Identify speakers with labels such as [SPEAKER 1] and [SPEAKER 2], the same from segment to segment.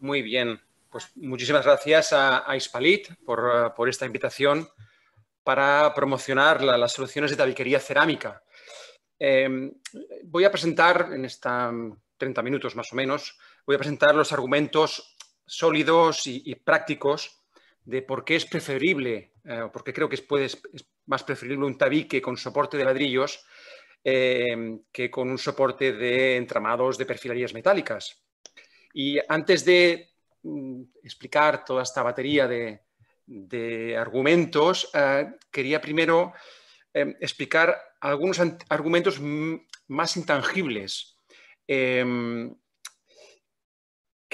[SPEAKER 1] Muy bien, pues muchísimas gracias a Hispalit por esta invitación para promocionar las soluciones de tabiquería cerámica. Voy a presentar en esta 30 minutos más o menos, voy a presentar los argumentos sólidos y prácticos de por qué es preferible, por qué creo que es más preferible un tabique con soporte de ladrillos que con un soporte de entramados de perfilarías metálicas. Y antes de explicar toda esta batería de argumentos, quería primero explicar algunos argumentos más intangibles que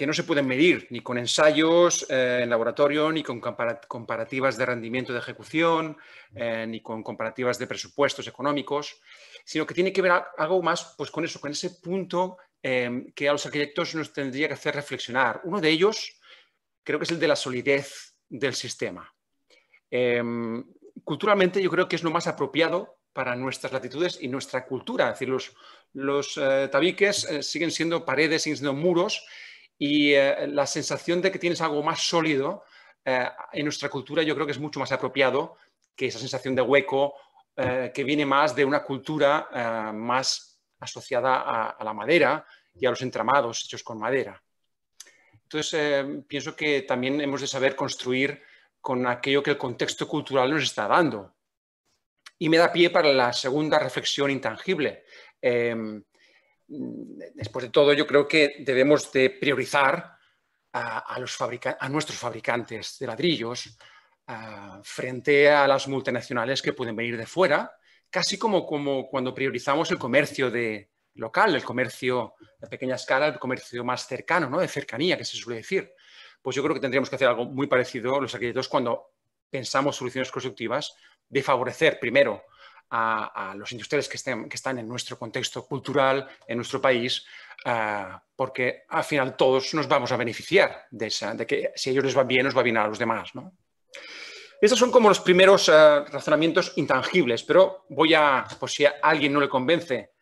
[SPEAKER 1] no se pueden medir ni con ensayos en laboratorio, ni con comparativas de rendimiento de ejecución, ni con comparativas de presupuestos económicos, sino que tiene que ver algo más pues, con eso, con ese punto que a los arquitectos nos tendría que hacer reflexionar. Uno de ellos creo que es el de la solidez del sistema. Culturalmente yo creo que es lo más apropiado para nuestras latitudes y nuestra cultura. Es decir, los tabiques siguen siendo paredes, siguen siendo muros, y la sensación de que tienes algo más sólido en nuestra cultura yo creo que es mucho más apropiado que esa sensación de hueco que viene más de una cultura más asociada a la madera y a los entramados hechos con madera. Entonces, pienso que también hemos de saber construir con aquello que el contexto cultural nos está dando. Y me da pie para la segunda reflexión intangible. Después de todo, yo creo que debemos de priorizar a nuestros fabricantes de ladrillos frente a las multinacionales que pueden venir de fuera, casi como cuando priorizamos el comercio local, el comercio de pequeña escala, el comercio más cercano, ¿no? De cercanía, que se suele decir. Pues yo creo que tendríamos que hacer algo muy parecido los arquitectos cuando pensamos soluciones constructivas, de favorecer primero a los industriales que están en nuestro contexto cultural, en nuestro país, porque al final todos nos vamos a beneficiar de que si a ellos les va bien, nos va bien a los demás, ¿no? Estos son como los primeros razonamientos intangibles, pero por si a alguien no le convence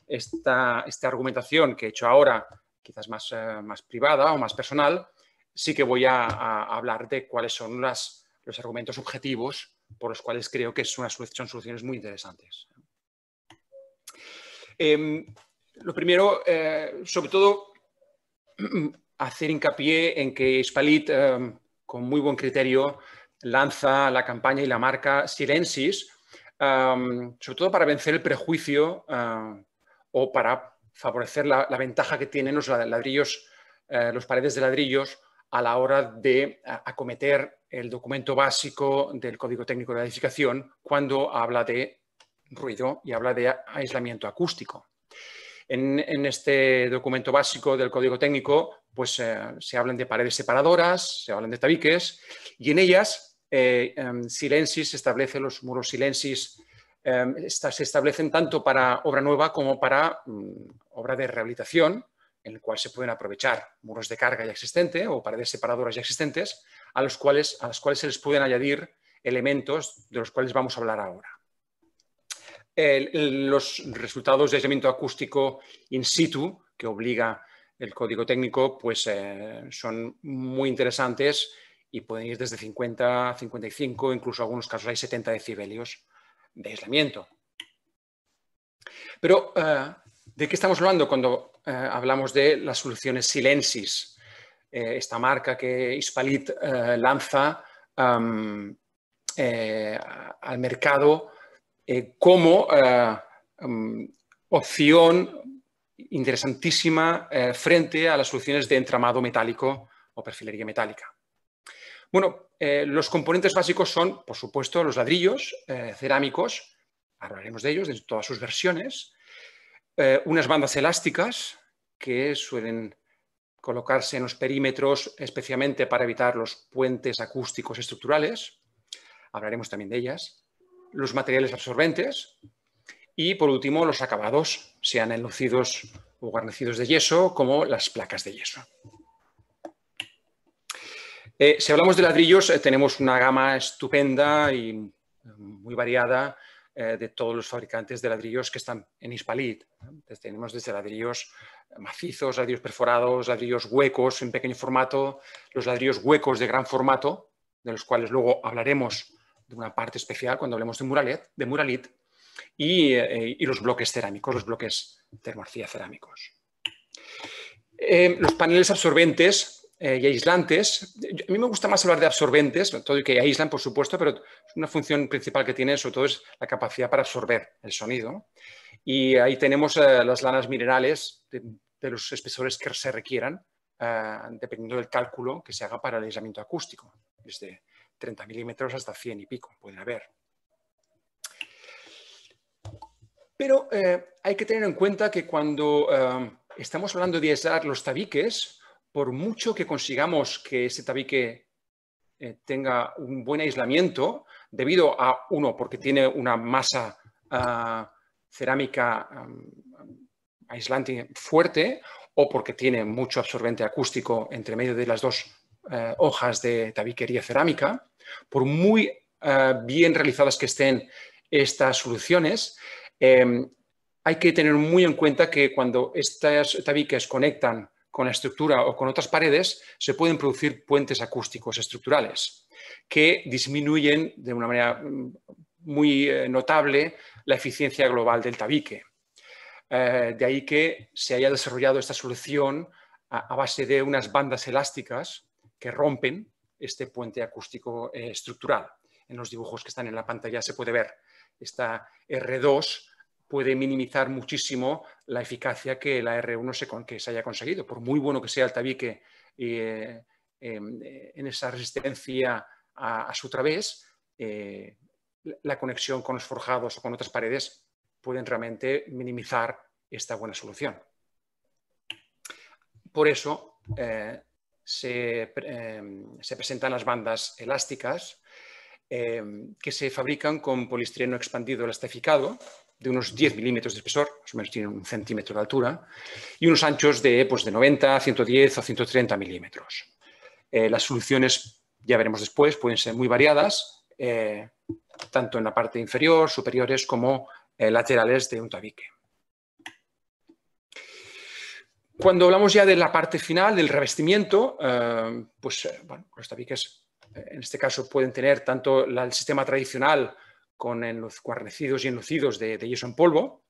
[SPEAKER 1] esta argumentación que he hecho ahora, quizás más privada o más personal, sí que voy a hablar de cuáles son los argumentos objetivos por los cuales creo que son soluciones muy interesantes. Lo primero, sobre todo, hacer hincapié en que Hispalit, con muy buen criterio, lanza la campaña y la marca Silensis, sobre todo para vencer el prejuicio o para favorecer la ventaja que tienen los ladrillos, los paredes de ladrillos a la hora de acometer el documento básico del Código Técnico de la Edificación cuando habla de ruido y habla de aislamiento acústico. En este documento básico del Código Técnico pues, se hablan de paredes separadoras, se hablan de tabiques y en ellas Silensis establece los muros Silensis, se establecen tanto para obra nueva como para obra de rehabilitación, en el cual se pueden aprovechar muros de carga ya existente o paredes separadoras ya existentes, a las cuales se les pueden añadir elementos de los cuales vamos a hablar ahora. Los resultados de aislamiento acústico in situ que obliga el Código Técnico pues, son muy interesantes y pueden ir desde 50, 55, incluso en algunos casos hay 70 decibelios de aislamiento. Pero, ¿de qué estamos hablando cuando hablamos de las soluciones Silensis? Esta marca que Hispalit lanza al mercado como opción interesantísima frente a las soluciones de entramado metálico o perfilería metálica. Bueno, los componentes básicos son, por supuesto, los ladrillos cerámicos, hablaremos de ellos, de todas sus versiones, unas bandas elásticas que suelen colocarse en los perímetros especialmente para evitar los puentes acústicos estructurales, hablaremos también de ellas, los materiales absorbentes y, por último, los acabados, sean enlucidos o guarnecidos de yeso, como las placas de yeso. Si hablamos de ladrillos, tenemos una gama estupenda y muy variada de todos los fabricantes de ladrillos que están en Hispalit. Entonces, tenemos desde ladrillos macizos, ladrillos perforados, ladrillos huecos en pequeño formato, los ladrillos huecos de gran formato, de los cuales luego hablaremos de una parte especial cuando hablemos de Muralit, y los bloques cerámicos, los bloques termoarcilla cerámicos. Los paneles absorbentes y aislantes, a mí me gusta más hablar de absorbentes, todo y que aíslan, por supuesto, pero una función principal que tienen sobre todo es la capacidad para absorber el sonido. Y ahí tenemos las lanas minerales de los espesores que se requieran, dependiendo del cálculo que se haga para el aislamiento acústico, desde 30 milímetros hasta 100 y pico pueden haber. Pero hay que tener en cuenta que cuando estamos hablando de aislar los tabiques, por mucho que consigamos que ese tabique tenga un buen aislamiento, debido a, uno, porque tiene una masa cerámica aislante fuerte, o porque tiene mucho absorbente acústico entre medio de las dos hojas de tabiquería cerámica, por muy bien realizadas que estén estas soluciones, hay que tener muy en cuenta que cuando estas tabiques conectan con la estructura o con otras paredes, se pueden producir puentes acústicos estructurales que disminuyen de una manera muy notable la eficiencia global del tabique. De ahí que se haya desarrollado esta solución a base de unas bandas elásticas que rompen este puente acústico estructural. En los dibujos que están en la pantalla se puede ver. Esta R2 puede minimizar muchísimo la eficacia que la R1 que se haya conseguido. Por muy bueno que sea el tabique en esa resistencia a su través, la conexión con los forjados o con otras paredes pueden realmente minimizar esta buena solución. Por eso se presentan las bandas elásticas que se fabrican con poliestireno expandido elastificado de unos 10 milímetros de espesor, más o menos tienen 1 centímetro de altura, y unos anchos de 90, 110 o 130 milímetros. Las soluciones, ya veremos después, pueden ser muy variadas, tanto en la parte inferior, superiores, como laterales de un tabique. Cuando hablamos ya de la parte final, del revestimiento, bueno, los tabiques en este caso pueden tener tanto el sistema tradicional con guarnecidos y enlucidos de yeso en polvo,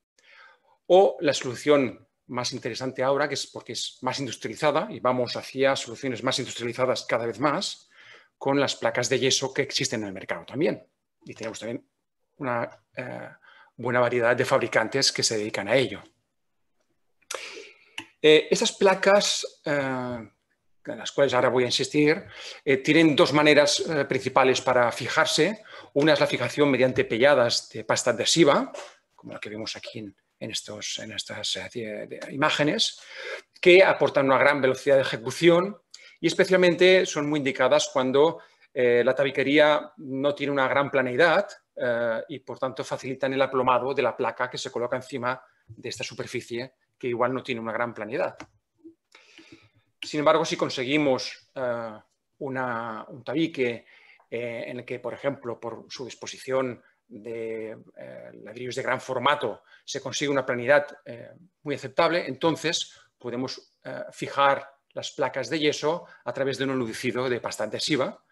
[SPEAKER 1] o la solución más interesante ahora, que es porque es más industrializada y vamos hacia soluciones más industrializadas cada vez más, con las placas de yeso que existen en el mercado también. Y tenemos también una buena variedad de fabricantes que se dedican a ello. Estas placas, en las cuales ahora voy a insistir, tienen dos maneras principales para fijarse. Una es la fijación mediante pelladas de pasta adhesiva, como la que vemos aquí en estas imágenes, que aportan una gran velocidad de ejecución y especialmente son muy indicadas cuando la tabiquería no tiene una gran planeidad y por tanto facilitan el aplomado de la placa que se coloca encima de esta superficie que igual no tiene una gran planeidad. Sin embargo, si conseguimos un tabique en el que, por ejemplo, por su disposición de ladrillos de gran formato se consigue una planeidad muy aceptable, entonces podemos fijar las placas de yeso a través de un enlucido de pasta adhesiva.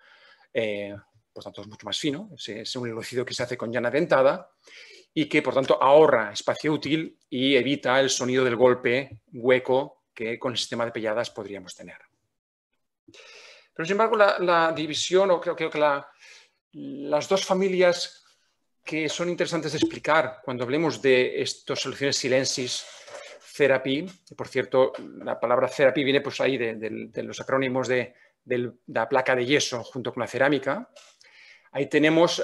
[SPEAKER 1] Por tanto, es mucho más fino. Es un enlucido que se hace con llana dentada y que, por tanto, ahorra espacio útil y evita el sonido del golpe hueco que con el sistema de pelladas podríamos tener. Pero, sin embargo, la división, o creo que las dos familias que son interesantes de explicar cuando hablemos de estas soluciones Silensis Therapy, y por cierto, la palabra therapy viene pues ahí de los acrónimos de la placa de yeso junto con la cerámica. Ahí tenemos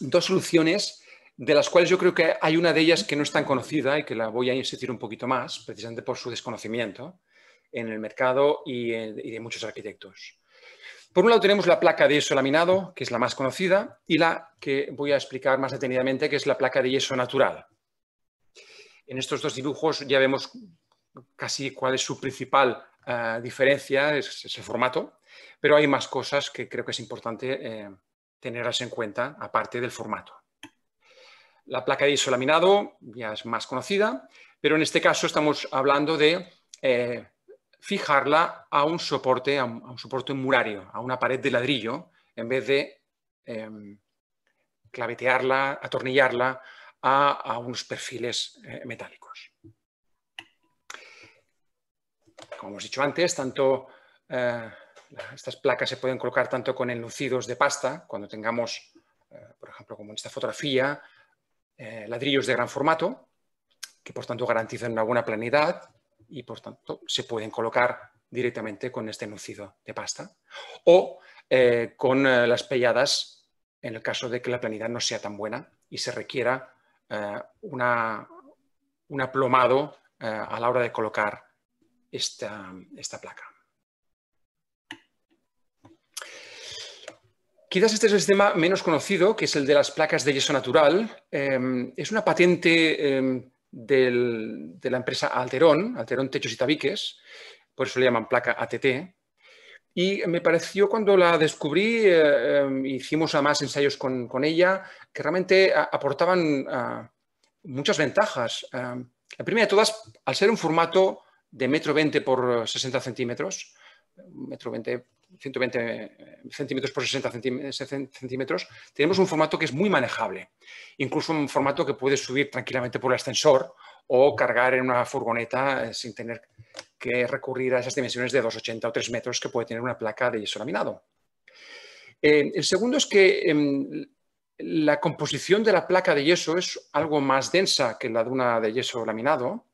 [SPEAKER 1] dos soluciones de las cuales yo creo que hay una de ellas que no es tan conocida y que la voy a insistir un poquito más, precisamente por su desconocimiento en el mercado y de muchos arquitectos. Por un lado tenemos la placa de yeso laminado, que es la más conocida, y la que voy a explicar más detenidamente, que es la placa de yeso natural. En estos dos dibujos ya vemos casi cuál es su principal diferencia, es el formato, pero hay más cosas que creo que es importante tenerlas en cuenta, aparte del formato. La placa de yeso laminado ya es más conocida, pero en este caso estamos hablando de fijarla a un soporte murario, a una pared de ladrillo, en vez de clavetearla, atornillarla a unos perfiles metálicos. Como hemos dicho antes, estas placas se pueden colocar tanto con enlucidos de pasta, cuando tengamos, por ejemplo, como en esta fotografía, ladrillos de gran formato, que por tanto garantizan una buena planidad y por tanto se pueden colocar directamente con este enlucido de pasta, o con las pelladas en el caso de que la planidad no sea tan buena y se requiera un aplomado a la hora de colocar esta placa. Quizás este es el sistema menos conocido, que es el de las placas de yeso natural. Es una patente de la empresa Alterón Techos y Tabiques, por eso le llaman placa ATT. Y me pareció, cuando la descubrí, hicimos además ensayos con ella, que realmente aportaban muchas ventajas. La primera de todas, al ser un formato de 1,20 m por 60 centímetros, 1,20 m, 120 centímetros por 60 centímetros, tenemos un formato que es muy manejable, incluso un formato que puedes subir tranquilamente por el ascensor o cargar en una furgoneta sin tener que recurrir a esas dimensiones de 2,80 o 3 metros que puede tener una placa de yeso laminado. El segundo es que la composición de la placa de yeso es algo más densa que la de una de yeso laminado,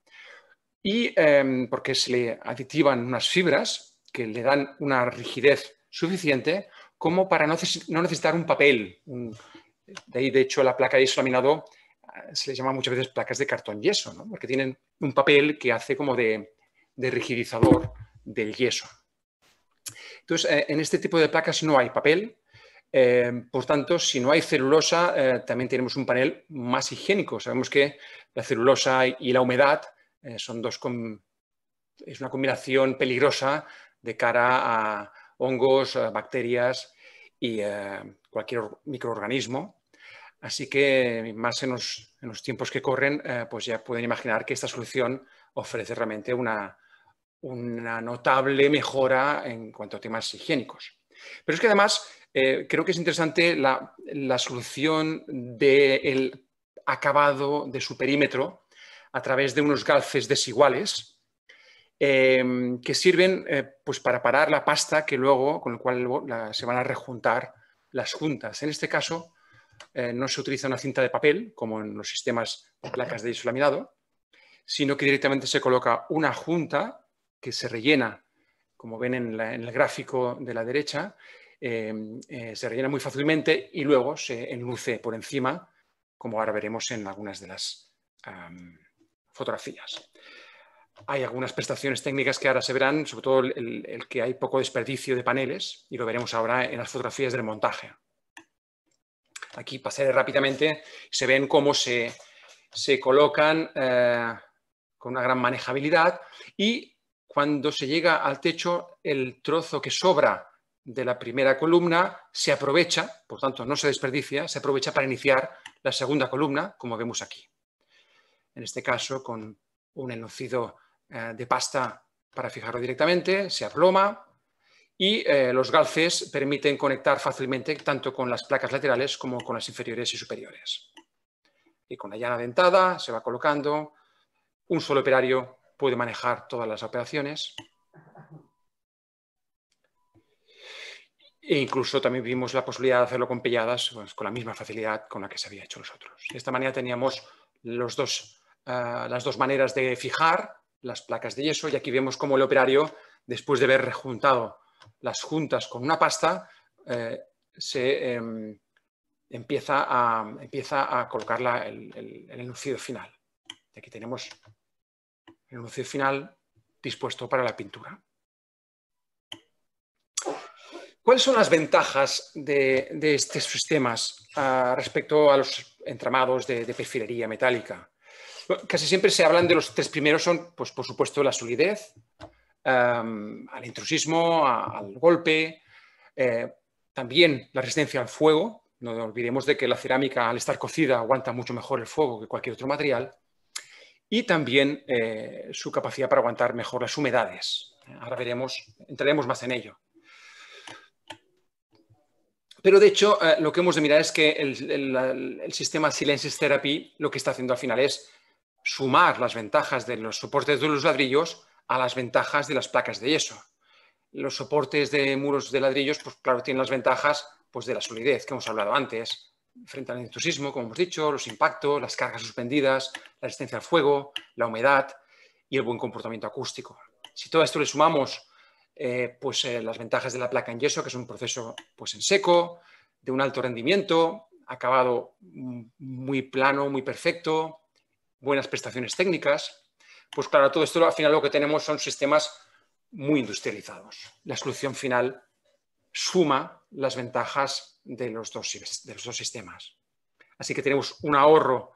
[SPEAKER 1] y porque se le aditivan unas fibras que le dan una rigidez suficiente como para no necesitar un papel. De ahí, de hecho, la placa de yeso laminado se le llama muchas veces placas de cartón yeso, ¿no? Porque tienen un papel que hace como de rigidizador del yeso. Entonces, en este tipo de placas no hay papel. Por tanto, si no hay celulosa, también tenemos un panel más higiénico. Sabemos que la celulosa y la humedad es una combinación peligrosa de cara a hongos, bacterias y cualquier microorganismo. Así que, más en los tiempos que corren, pues ya pueden imaginar que esta solución ofrece realmente una notable mejora en cuanto a temas higiénicos. Pero es que además creo que es interesante la solución del acabado de su perímetro a través de unos galces desiguales que sirven pues para parar la pasta con el cual se van a rejuntar las juntas. En este caso no se utiliza una cinta de papel, como en los sistemas de placas de yeso laminado, sino que directamente se coloca una junta que se rellena, como ven en el gráfico de la derecha, se rellena muy fácilmente y luego se enluce por encima, como ahora veremos en algunas de las fotografías. Hay algunas prestaciones técnicas que ahora se verán, sobre todo el que hay poco desperdicio de paneles, y lo veremos ahora en las fotografías del montaje. Aquí pasaré rápidamente, se ven cómo se colocan con una gran manejabilidad, y cuando se llega al techo, el trozo que sobra de la primera columna se aprovecha, por tanto no se desperdicia, se aprovecha para iniciar la segunda columna, como vemos aquí. En este caso, con un enlucido de pasta para fijarlo directamente, se aploma, y los galces permiten conectar fácilmente tanto con las placas laterales como con las inferiores y superiores. Y con la llana dentada se va colocando. Un solo operario puede manejar todas las operaciones. E incluso también vimos la posibilidad de hacerlo con pelladas, pues, con la misma facilidad con la que se había hecho los otros. De esta manera teníamos las dos maneras de fijar las placas de yeso, y aquí vemos cómo el operario, después de haber rejuntado las juntas con una pasta, empieza a colocar el enlucido final. Y aquí tenemos el enlucido final dispuesto para la pintura. ¿Cuáles son las ventajas de estos sistemas respecto a los entramados de perfilería metálica? Bueno, casi siempre se hablan de los tres primeros, son, pues, por supuesto, la solidez, al intrusismo, al golpe, también la resistencia al fuego, No olvidemos de que la cerámica, al estar cocida, aguanta mucho mejor el fuego que cualquier otro material. Y también su capacidad para aguantar mejor las humedades. Ahora entraremos más en ello. Pero de hecho, lo que hemos de mirar es que el sistema Silensis Therapy lo que está haciendo al final es sumar las ventajas de los soportes de los ladrillos a las ventajas de las placas de yeso. Los soportes de muros de ladrillos, pues claro, tienen las ventajas pues, de la solidez que hemos hablado antes, frente al intrusismo, como hemos dicho, los impactos, las cargas suspendidas, la resistencia al fuego, la humedad y el buen comportamiento acústico. Si todo esto le sumamos las ventajas de la placa en yeso, que es un proceso pues, en seco, de un alto rendimiento, acabado muy plano, muy perfecto, buenas prestaciones técnicas, pues claro, todo esto al final lo que tenemos son sistemas muy industrializados. La solución final suma las ventajas de los dos sistemas. Así que tenemos un ahorro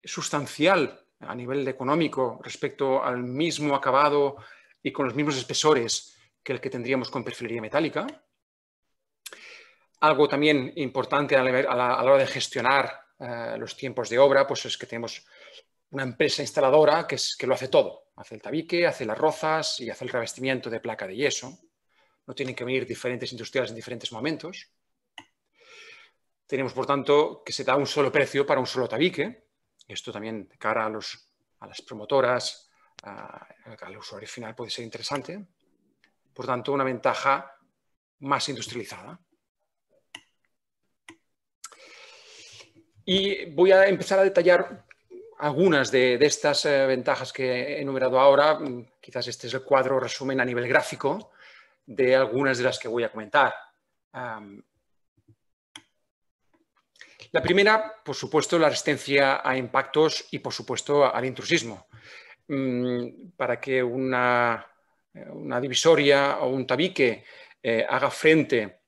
[SPEAKER 1] sustancial a nivel económico respecto al mismo acabado y con los mismos espesores que el que tendríamos con perfilería metálica. Algo también importante a la hora de gestionar los tiempos de obra, pues es que tenemos una empresa instaladora que lo hace todo. Hace el tabique, hace las rozas y hace el revestimiento de placa de yeso. No tienen que venir diferentes industriales en diferentes momentos. Tenemos, por tanto, que se da un solo precio para un solo tabique. Esto también, de cara a las promotoras, al usuario final, puede ser interesante. Por tanto, una ventaja más industrializada. Y voy a empezar a detallar algunas de estas ventajas que he enumerado ahora. Quizás este es el cuadro resumen a nivel gráfico de algunas de las que voy a comentar. La primera, por supuesto, la resistencia a impactos y, por supuesto, al intrusismo. Para que una divisoria o un tabique haga frente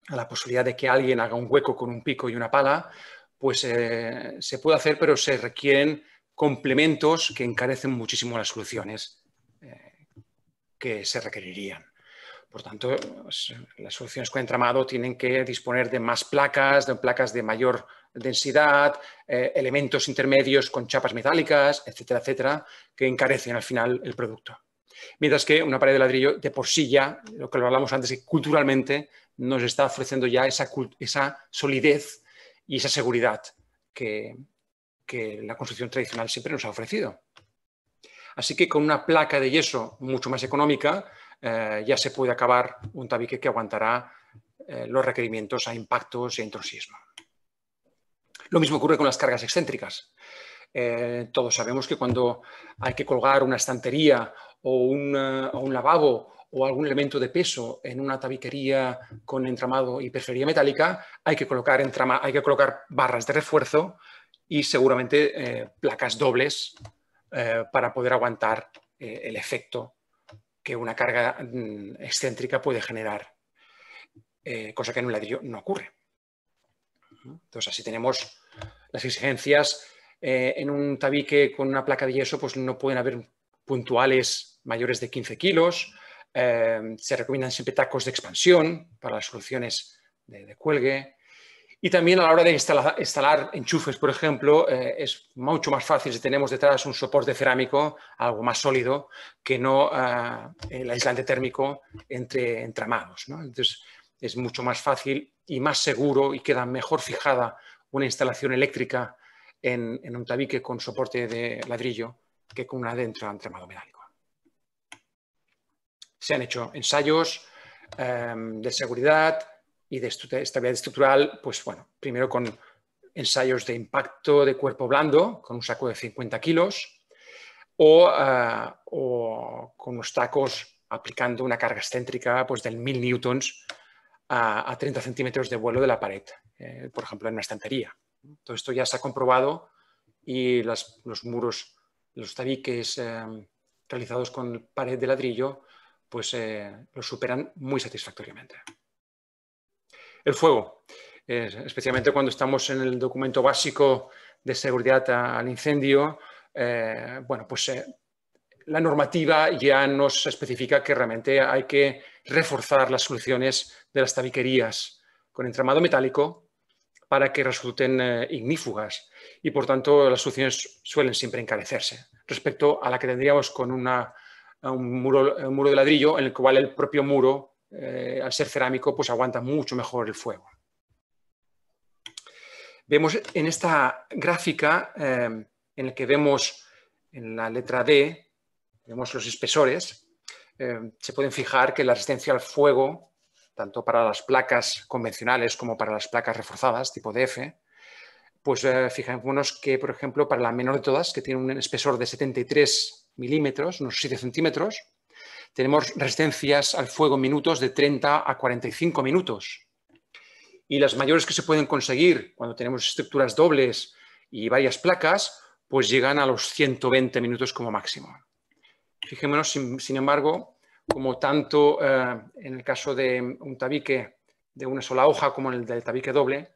[SPEAKER 1] a la posibilidad de que alguien haga un hueco con un pico y una pala, pues se puede hacer, pero se requieren complementos que encarecen muchísimo las soluciones que se requerirían. Por tanto, las soluciones con entramado tienen que disponer de más placas, de mayor densidad, elementos intermedios con chapas metálicas, etcétera, etcétera, que encarecen al final el producto. Mientras que una pared de ladrillo de por sí ya, lo que lo hablamos antes, que culturalmente nos está ofreciendo ya esa solidez y esa seguridad que la construcción tradicional siempre nos ha ofrecido. Así que con una placa de yeso mucho más económica ya se puede acabar un tabique que aguantará los requerimientos a impactos y a intrusismo. Lo mismo ocurre con las cargas excéntricas. Todos sabemos que cuando hay que colgar una estantería o un lavabo o algún elemento de peso en una tabiquería con entramado y perfilería metálica, hay que colocar barras de refuerzo y seguramente placas dobles para poder aguantar el efecto que una carga excéntrica puede generar, cosa que en un ladrillo no ocurre. Entonces, así tenemos las exigencias en un tabique con una placa de yeso, pues no pueden haber puntuales mayores de 15 kilos. Se recomiendan siempre tacos de expansión para las soluciones de cuelgue. Y también a la hora de instalar enchufes, por ejemplo, es mucho más fácil si tenemos detrás un soporte cerámico, algo más sólido, que no el aislante térmico entre entramados, ¿no? Entonces, es mucho más fácil y más seguro y queda mejor fijada una instalación eléctrica en un tabique con soporte de ladrillo que con una de entramado metálico. Se han hecho ensayos de seguridad y de estabilidad estructural, pues bueno, primero con ensayos de impacto de cuerpo blando, con un saco de 50 kilos, o con unos tacos aplicando una carga excéntrica pues, del 1000 newtons a 30 centímetros de vuelo de la pared, por ejemplo, en una estantería. Todo esto ya se ha comprobado y los muros, los tabiques realizados con pared de ladrillo, pues lo superan muy satisfactoriamente. El fuego, especialmente cuando estamos en el documento básico de seguridad al incendio, bueno, pues la normativa ya nos especifica que realmente hay que reforzar las soluciones de las tabiquerías con entramado metálico para que resulten ignífugas y, por tanto, las soluciones suelen siempre encarecerse respecto a la que tendríamos con un muro de ladrillo en el cual el propio muro, al ser cerámico, pues aguanta mucho mejor el fuego. Vemos en esta gráfica en la que vemos en la letra D, vemos los espesores, se pueden fijar que la resistencia al fuego, tanto para las placas convencionales como para las placas reforzadas, tipo DF, pues fijémonos que, por ejemplo, para la menor de todas, que tiene un espesor de 73 milímetros, unos 7 centímetros, tenemos resistencias al fuego en minutos de 30 a 45 minutos. Y las mayores que se pueden conseguir cuando tenemos estructuras dobles y varias placas, pues llegan a los 120 minutos como máximo. Fijémonos, sin embargo, como tanto en el caso de un tabique de una sola hoja como en el del tabique doble,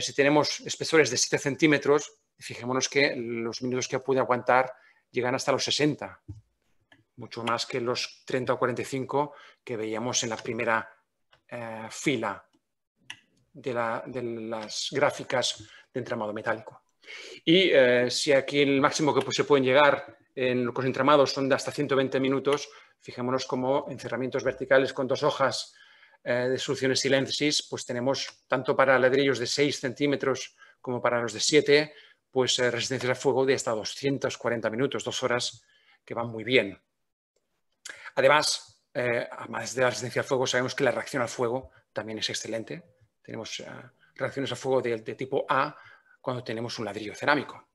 [SPEAKER 1] si tenemos espesores de 7 centímetros, fijémonos que los minutos que puede aguantar llegan hasta los 60, mucho más que los 30 o 45 que veíamos en la primera fila de las gráficas de entramado metálico. Y si aquí el máximo que se pueden llegar en los entramados son de hasta 120 minutos, fijémonos como encerramientos verticales con 2 hojas de soluciones Silensis, pues tenemos tanto para ladrillos de 6 centímetros como para los de 7, pues resistencias al fuego de hasta 240 minutos, 2 horas, que van muy bien. Además de la resistencia al fuego, sabemos que la reacción al fuego también es excelente. Tenemos reacciones al fuego de tipo A cuando tenemos un ladrillo cerámico.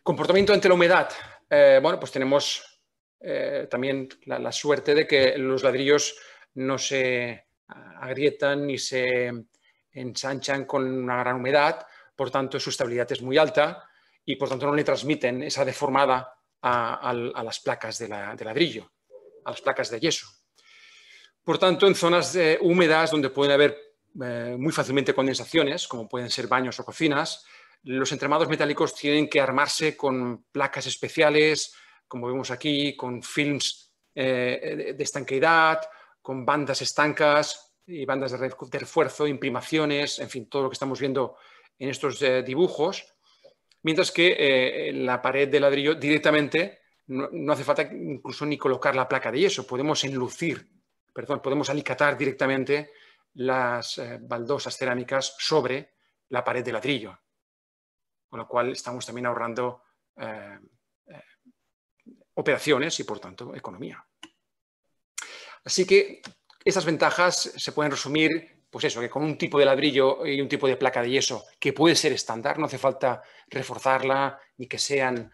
[SPEAKER 1] Comportamiento ante la humedad. Bueno, pues tenemos también la suerte de que los ladrillos no se agrietan ni se ensanchan con una gran humedad, por tanto su estabilidad es muy alta y por tanto no le transmiten esa deformada a las placas de ladrillo, a las placas de yeso. Por tanto, en zonas húmedas donde pueden haber muy fácilmente condensaciones, como pueden ser baños o cocinas, los entramados metálicos tienen que armarse con placas especiales, como vemos aquí, con films de estanqueidad, con bandas estancas y bandas de refuerzo, imprimaciones, en fin, todo lo que estamos viendo en estos dibujos, mientras que en la pared de ladrillo directamente no hace falta incluso ni colocar la placa de yeso, podemos podemos alicatar directamente las baldosas cerámicas sobre la pared de ladrillo, con lo cual estamos también ahorrando operaciones y, por tanto, economía. Así que estas ventajas se pueden resumir, pues eso, que con un tipo de ladrillo y un tipo de placa de yeso que puede ser estándar, no hace falta reforzarla ni que sean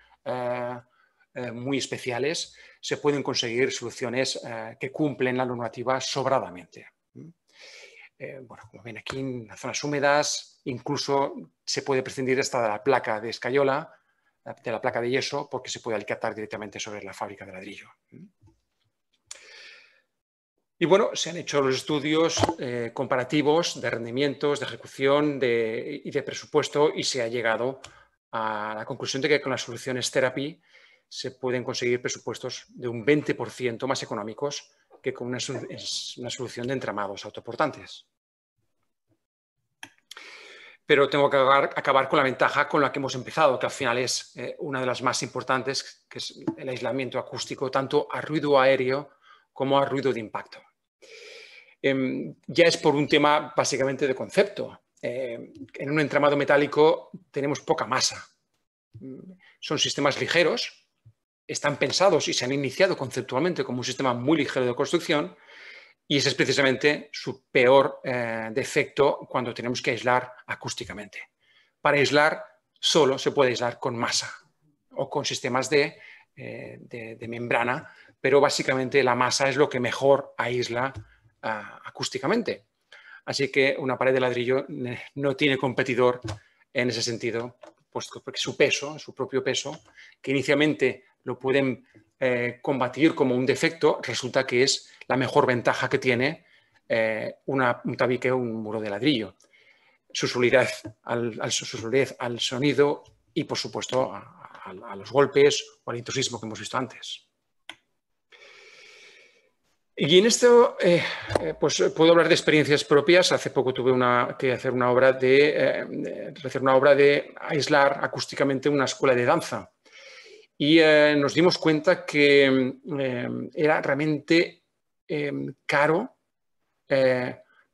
[SPEAKER 1] muy especiales, se pueden conseguir soluciones que cumplen la normativa sobradamente. Bueno, como ven aquí, en las zonas húmedas, incluso se puede prescindir hasta de la placa de escayola, de la placa de yeso, porque se puede alicatar directamente sobre la fábrica de ladrillo. Y bueno, se han hecho los estudios comparativos de rendimientos, de ejecución y de presupuesto, y se ha llegado a la conclusión de que con las soluciones Therapy se pueden conseguir presupuestos de un 20% más económicos que con una solución de entramados autoportantes. Pero tengo que acabar con la ventaja con la que hemos empezado, que al final es una de las más importantes, que es el aislamiento acústico, tanto a ruido aéreo como a ruido de impacto. Ya es por un tema básicamente de concepto. En un entramado metálico tenemos poca masa. Son sistemas ligeros, están pensados y se han iniciado conceptualmente como un sistema muy ligero de construcción, y ese es precisamente su peor defecto cuando tenemos que aislar acústicamente. Para aislar solo se puede aislar con masa o con sistemas de membrana, pero básicamente la masa es lo que mejor aísla acústicamente. Así que una pared de ladrillo no tiene competidor en ese sentido, puesto porque su peso, su propio peso, que inicialmente lo pueden combatir como un defecto, resulta que es la mejor ventaja que tiene un tabique o un muro de ladrillo. Su solidez al sonido y, por supuesto, a los golpes o al intrusismo que hemos visto antes. Y en esto, pues puedo hablar de experiencias propias. Hace poco tuve que hacer una obra de aislar acústicamente una escuela de danza. Y nos dimos cuenta que era realmente caro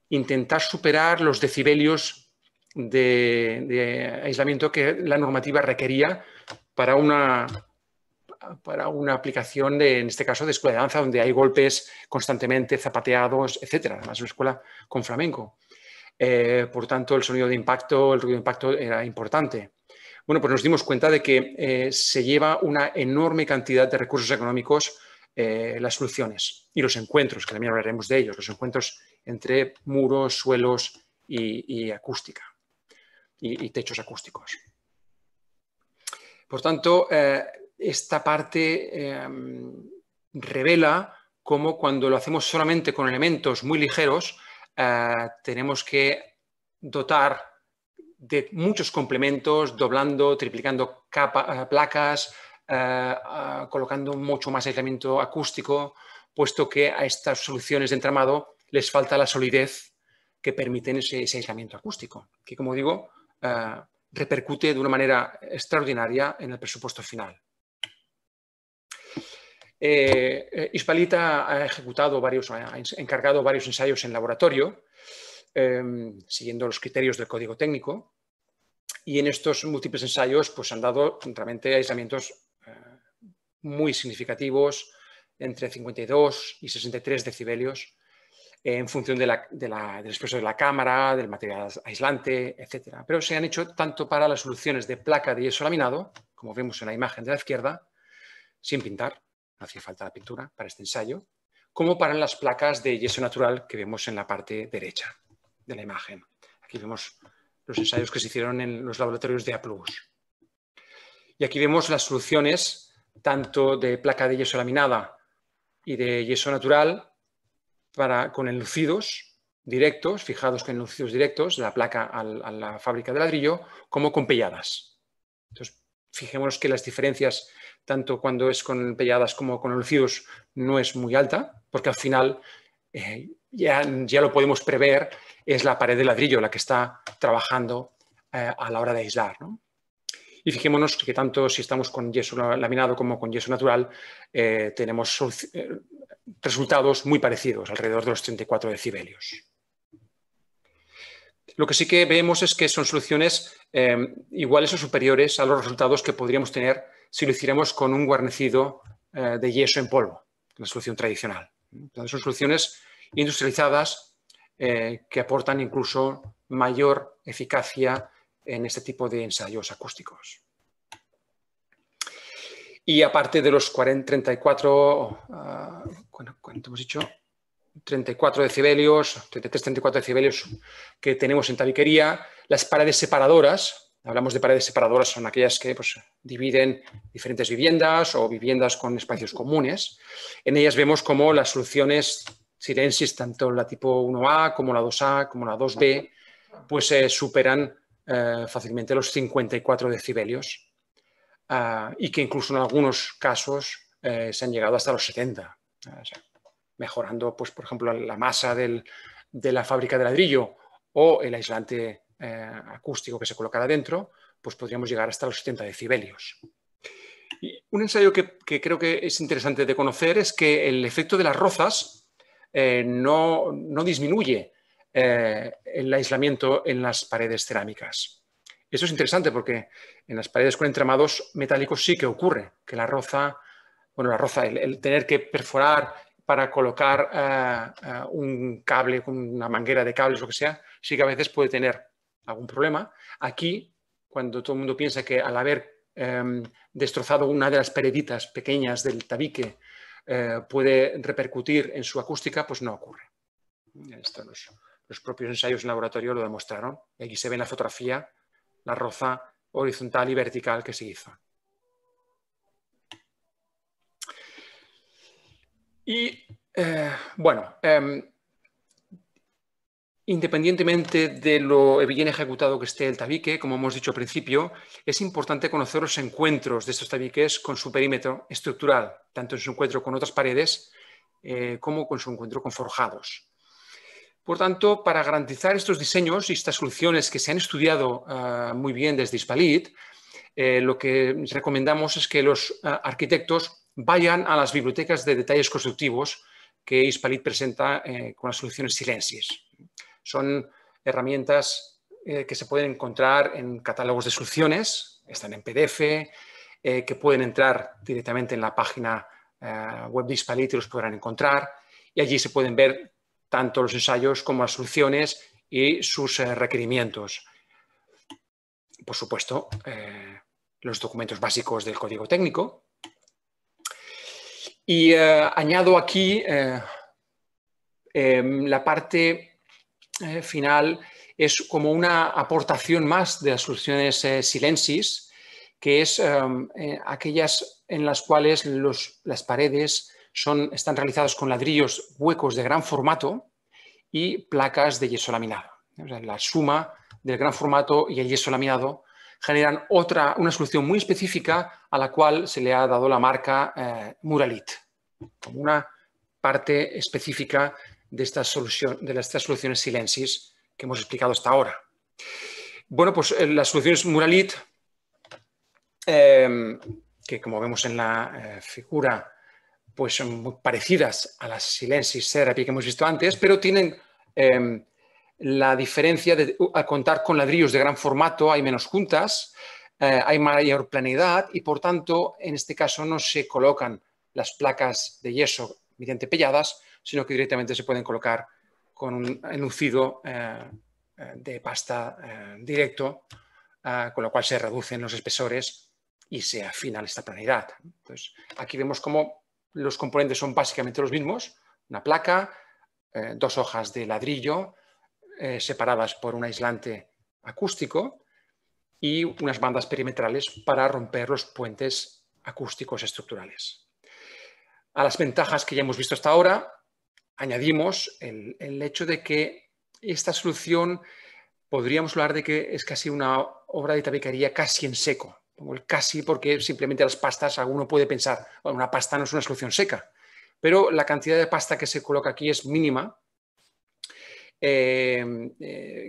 [SPEAKER 1] intentar superar los decibelios de aislamiento que la normativa requería para una aplicación, en este caso, de escuela de danza, donde hay golpes constantemente, zapateados, etc. Además, una escuela con flamenco. Por tanto, el ruido de impacto era importante. Bueno, pues nos dimos cuenta de que se lleva una enorme cantidad de recursos económicos las soluciones y los encuentros, que también hablaremos de ellos, los encuentros entre muros, suelos y acústica y techos acústicos. Por tanto, esta parte revela cómo cuando lo hacemos solamente con elementos muy ligeros, tenemos que dotar de muchos complementos, doblando, triplicando placas, colocando mucho más aislamiento acústico, puesto que a estas soluciones de entramado les falta la solidez que permiten ese aislamiento acústico, que, como digo, repercute de una manera extraordinaria en el presupuesto final. Hispalit ha encargado varios ensayos en laboratorio, siguiendo los criterios del código técnico, y en estos múltiples ensayos pues, han dado realmente aislamientos muy significativos, entre 52 y 63 decibelios, en función del espesor de la cámara, del material aislante, etc. Pero se han hecho tanto para las soluciones de placa de yeso laminado, como vemos en la imagen de la izquierda, sin pintar, no hacía falta la pintura para este ensayo, como para las placas de yeso natural que vemos en la parte derecha de la imagen. Aquí vemos los ensayos que se hicieron en los laboratorios de A+. Y aquí vemos las soluciones tanto de placa de yeso laminada y de yeso natural con enlucidos directos, fijados con enlucidos directos de la placa a la fábrica de ladrillo, como con pelladas. Entonces, fijémonos que las diferencias, tanto cuando es con pelladas como con enlucidos, no es muy alta, porque al final ya lo podemos prever, es la pared de ladrillo la que está trabajando a la hora de aislar, ¿no? Y fijémonos que tanto si estamos con yeso laminado como con yeso natural, tenemos resultados muy parecidos, alrededor de los 34 decibelios. Lo que sí que vemos es que son soluciones iguales o superiores a los resultados que podríamos tener si lo hiciéramos con un guarnecido de yeso en polvo, una solución tradicional. Entonces, son soluciones industrializadas que aportan incluso mayor eficacia en este tipo de ensayos acústicos. Y aparte de los 34, ¿cuánto hemos dicho? 34 decibelios, 33, 34 decibelios que tenemos en tabiquería, las paredes separadoras, hablamos de paredes separadoras, son aquellas que pues, dividen diferentes viviendas o viviendas con espacios comunes. En ellas vemos como las soluciones silensis, tanto la tipo 1A como la 2A como la 2B, pues superan fácilmente los 54 decibelios y que incluso en algunos casos se han llegado hasta los 70. O sea, mejorando, pues, por ejemplo, la masa de la fábrica de ladrillo o el aislante acústico que se colocara dentro, pues podríamos llegar hasta los 70 decibelios. Y un ensayo que creo que es interesante de conocer es que el efecto de las rozas no disminuye el aislamiento en las paredes cerámicas. Eso es interesante porque en las paredes con entramados metálicos sí que ocurre, que la roza, el tener que perforar para colocar un cable con una manguera de cables, lo que sea, sí que a veces puede tener algún problema. Aquí, cuando todo el mundo piensa que al haber destrozado una de las pareditas pequeñas del tabique puede repercutir en su acústica, pues no ocurre. Esto los propios ensayos en laboratorio lo demostraron. Aquí se ve en la fotografía la roza horizontal y vertical que se hizo. Y, bueno, independientemente de lo bien ejecutado que esté el tabique, como hemos dicho al principio, es importante conocer los encuentros de estos tabiques con su perímetro estructural, tanto en su encuentro con otras paredes como con su encuentro con forjados. Por tanto, para garantizar estos diseños y estas soluciones que se han estudiado muy bien desde Hispalit, lo que recomendamos es que los arquitectos vayan a las bibliotecas de detalles constructivos que Hispalit presenta con las soluciones Silenzys. Son herramientas que se pueden encontrar en catálogos de soluciones, están en PDF, que pueden entrar directamente en la página web de Hispalit y los podrán encontrar, y allí se pueden ver tanto los ensayos como las soluciones y sus requerimientos. Por supuesto, los documentos básicos del código técnico. Y añado aquí la parte final, es como una aportación más de las soluciones Silenzys, que es aquellas en las cuales las paredes están realizadas con ladrillos huecos de gran formato y placas de yeso laminado. O sea, la suma del gran formato y el yeso laminado generan una solución muy específica a la cual se le ha dado la marca Muralit, como una parte específica de estas soluciones Silenzys que hemos explicado hasta ahora. Bueno, pues las soluciones Muralit, que como vemos en la figura, pues son muy parecidas a las Silenzys Therapy que hemos visto antes, pero tienen la diferencia de al contar con ladrillos de gran formato, hay menos juntas, hay mayor planeidad y, por tanto, en este caso no se colocan las placas de yeso mediante pelladas, sino que directamente se pueden colocar con un enuncido de pasta directo, con lo cual se reducen los espesores y se afina esta planeidad. Entonces, aquí vemos cómo los componentes son básicamente los mismos, una placa, dos hojas de ladrillo separadas por un aislante acústico y unas bandas perimetrales para romper los puentes acústicos estructurales. A las ventajas que ya hemos visto hasta ahora, añadimos el hecho de que esta solución podríamos hablar de que es casi una obra de tabiquería casi en seco. Pongo el casi porque simplemente las pastas, alguno puede pensar, bueno, una pasta no es una solución seca, pero la cantidad de pasta que se coloca aquí es mínima.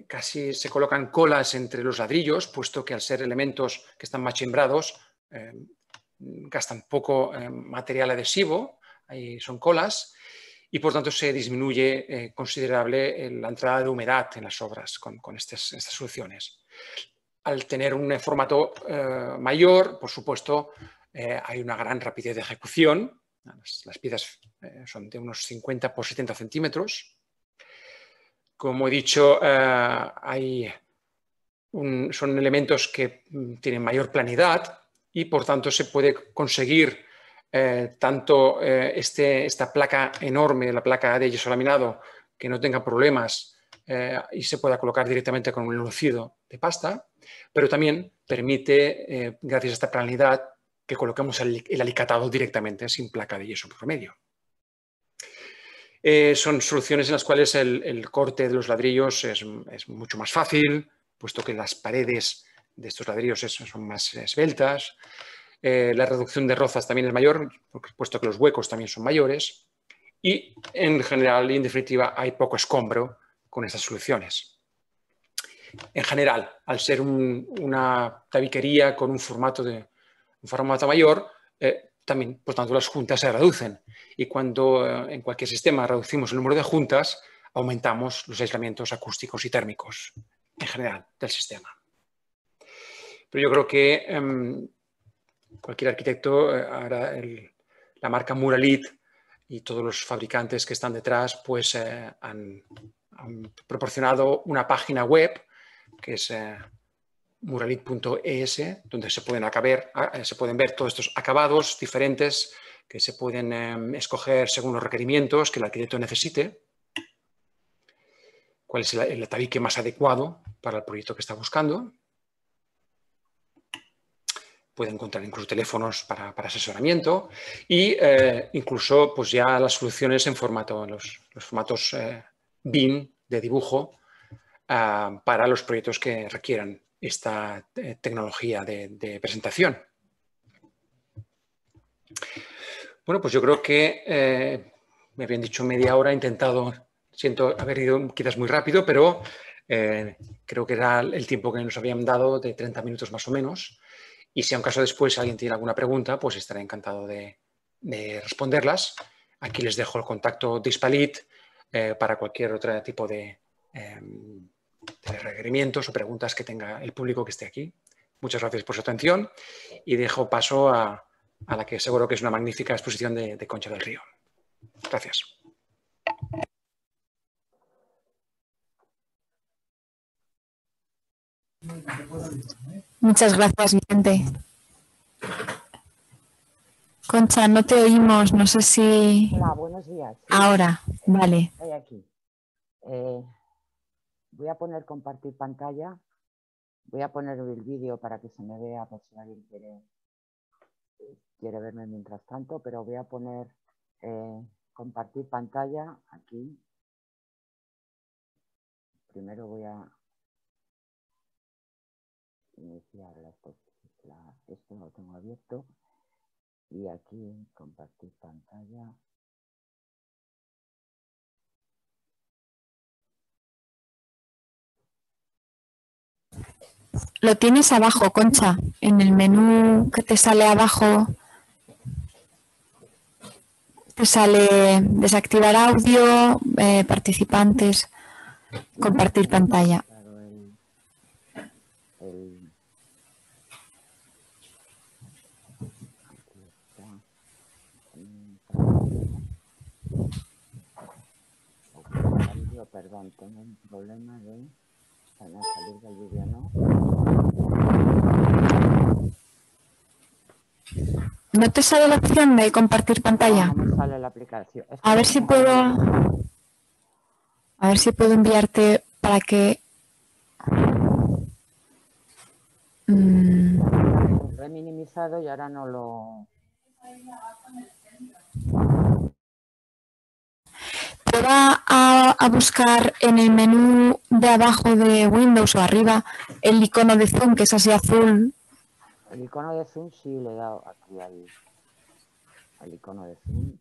[SPEAKER 1] Casi se colocan colas entre los ladrillos, puesto que al ser elementos que están machimbrados, gastan poco material adhesivo, ahí son colas, y por tanto se disminuye considerable la entrada de humedad en las obras con estas soluciones. Al tener un formato mayor, por supuesto, hay una gran rapidez de ejecución. Las piezas son de unos 50 por 70 centímetros. Como he dicho, son elementos que tienen mayor planeidad y, por tanto, se puede conseguir tanto esta placa enorme, la placa de yeso laminado, que no tenga problemas y se pueda colocar directamente con un enuncido de pasta, pero también permite, gracias a esta planeidad, que coloquemos el alicatado directamente sin placa de yeso por medio. Son soluciones en las cuales el corte de los ladrillos es mucho más fácil, puesto que las paredes de estos ladrillos son más esbeltas. La reducción de rozas también es mayor, puesto que los huecos también son mayores. Y en general y en definitiva hay poco escombro con estas soluciones. En general, al ser una tabiquería con un formato mayor, también, por tanto, las juntas se reducen. Y cuando en cualquier sistema reducimos el número de juntas, aumentamos los aislamientos acústicos y térmicos en general del sistema. Pero yo creo que cualquier arquitecto, ahora la marca Muralit y todos los fabricantes que están detrás, pues han proporcionado una página web que es muralit.es, donde se pueden ver todos estos acabados diferentes que se pueden escoger según los requerimientos que el arquitecto necesite, cuál es el tabique más adecuado para el proyecto que está buscando. Puede encontrar incluso teléfonos para asesoramiento y incluso pues ya las soluciones en los formatos BIM de dibujo para los proyectos que requieran esta tecnología de presentación. Bueno, pues yo creo que me habían dicho media hora, he intentado, siento haber ido quizás muy rápido, pero creo que era el tiempo que nos habían dado de 30 minutos más o menos. Y si a un caso después alguien tiene alguna pregunta, pues estaré encantado de responderlas. Aquí les dejo el contacto de Hispalit para cualquier otro tipo de requerimientos o preguntas que tenga el público que esté aquí. Muchas gracias por su atención y dejo paso a la que seguro que es una magnífica exposición de Concha del Río. Gracias.
[SPEAKER 2] Muchas gracias, Vicente. Concha, no te oímos, no sé si...
[SPEAKER 3] Hola, buenos días. Sí,
[SPEAKER 2] ahora, vale.
[SPEAKER 3] estoy aquí. Voy a poner compartir pantalla. Voy a poner el vídeo para que se me vea por si alguien quiere verme mientras tanto, pero voy a poner compartir pantalla aquí. Primero voy a iniciar esto lo tengo abierto y aquí compartir pantalla.
[SPEAKER 2] Lo tienes abajo, Concha, en el menú que te sale abajo. Te sale desactivar audio, participantes, compartir pantalla.
[SPEAKER 3] Aquí está. Perdón, tengo un problema de salir del vídeo, ¿no?
[SPEAKER 2] ¿No te sale la opción de compartir pantalla?
[SPEAKER 3] No, no me sale la aplicación.
[SPEAKER 2] A ver si puedo... A ver si puedo enviarte para que...
[SPEAKER 3] Lo he minimizado y ahora no lo...
[SPEAKER 2] Prueba a buscar en el menú de abajo de Windows o arriba el icono de Zoom, que es así azul.
[SPEAKER 3] El icono de Zoom sí le he dado aquí al icono de Zoom.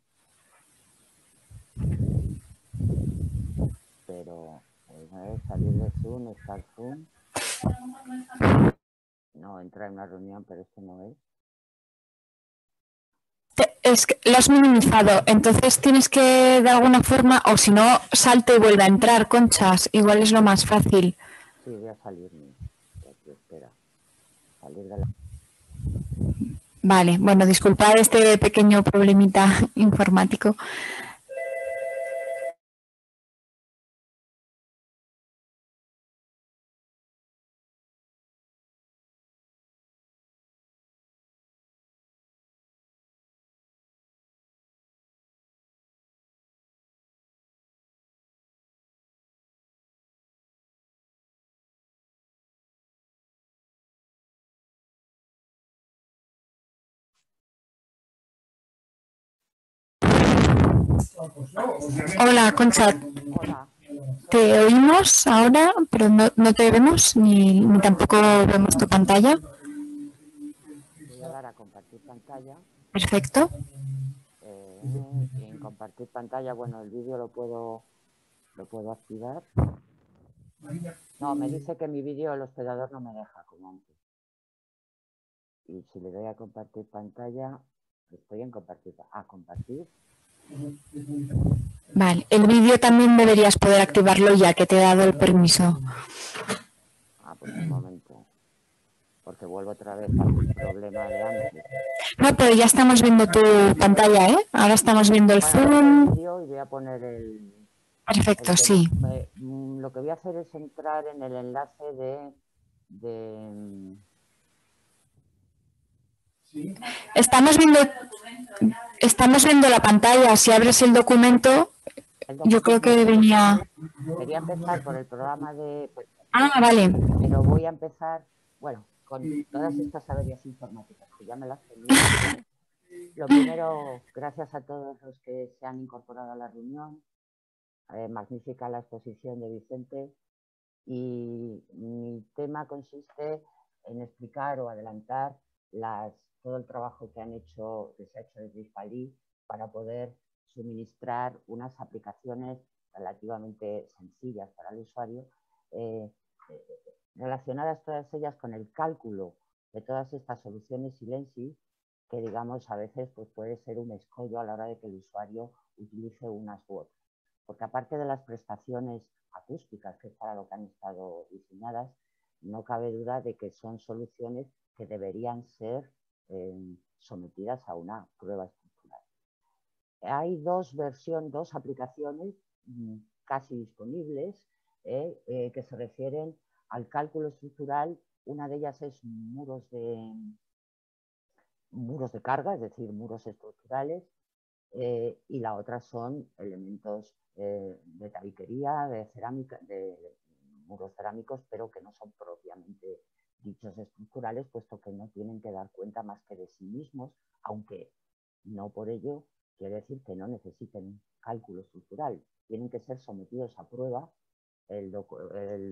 [SPEAKER 3] Pero salir de Zoom, estar Zoom. No, entrar en una reunión, pero esto no es.
[SPEAKER 2] Es que lo has minimizado, entonces tienes que de alguna forma, o si no, salte y vuelve a entrar, Conchas, igual es lo más fácil.
[SPEAKER 3] Sí, voy a salirme. Aquí, espera. Salir de la...
[SPEAKER 2] Vale, bueno, disculpad este pequeño problemita informático. Hola, Concha.
[SPEAKER 3] Hola.
[SPEAKER 2] Te oímos ahora, pero no te vemos ni tampoco vemos tu pantalla.
[SPEAKER 3] Voy a dar a compartir pantalla.
[SPEAKER 2] Perfecto.
[SPEAKER 3] Y en compartir pantalla, bueno, el vídeo lo puedo activar. No, me dice que mi vídeo el hospedador no me deja como antes. Y si le doy a compartir pantalla, estoy en compartir. Compartir.
[SPEAKER 2] Vale, el vídeo también deberías poder activarlo ya que te he dado el permiso.
[SPEAKER 3] Pues un momento. Porque vuelvo otra vez al problema de antes.
[SPEAKER 2] No, pero ya estamos viendo tu pantalla, ¿eh? Ahora estamos viendo el Zoom.
[SPEAKER 3] Y voy a poner el...
[SPEAKER 2] Perfecto, sí.
[SPEAKER 3] Lo que voy a hacer es entrar en el enlace
[SPEAKER 2] Estamos viendo la pantalla. Si abres el documento, yo creo que venía...
[SPEAKER 3] Quería empezar por el programa de...
[SPEAKER 2] Vale.
[SPEAKER 3] Pero voy a empezar, bueno, con todas estas averías informáticas, que ya me las tenía. Lo primero, gracias a todos los que se han incorporado a la reunión. Magnífica la exposición de Vicente. Y mi tema consiste en explicar o adelantar todo el trabajo que se ha hecho desde Hispalit para poder suministrar unas aplicaciones relativamente sencillas para el usuario, relacionadas todas ellas con el cálculo de todas estas soluciones Silensis, que digamos a veces pues, puede ser un escollo a la hora de que el usuario utilice unas u otras. Porque aparte de las prestaciones acústicas, que es para lo que han estado diseñadas, no cabe duda de que son soluciones que deberían ser sometidas a una prueba estructural. Hay dos aplicaciones casi disponibles que se refieren al cálculo estructural. Una de ellas es muros de carga, es decir, muros estructurales, y la otra son elementos de tabiquería, de cerámica, de muros cerámicos, pero que no son propiamente dichos estructurales, puesto que no tienen que dar cuenta más que de sí mismos, aunque no por ello quiere decir que no necesiten cálculo estructural. Tienen que ser sometidos a prueba, el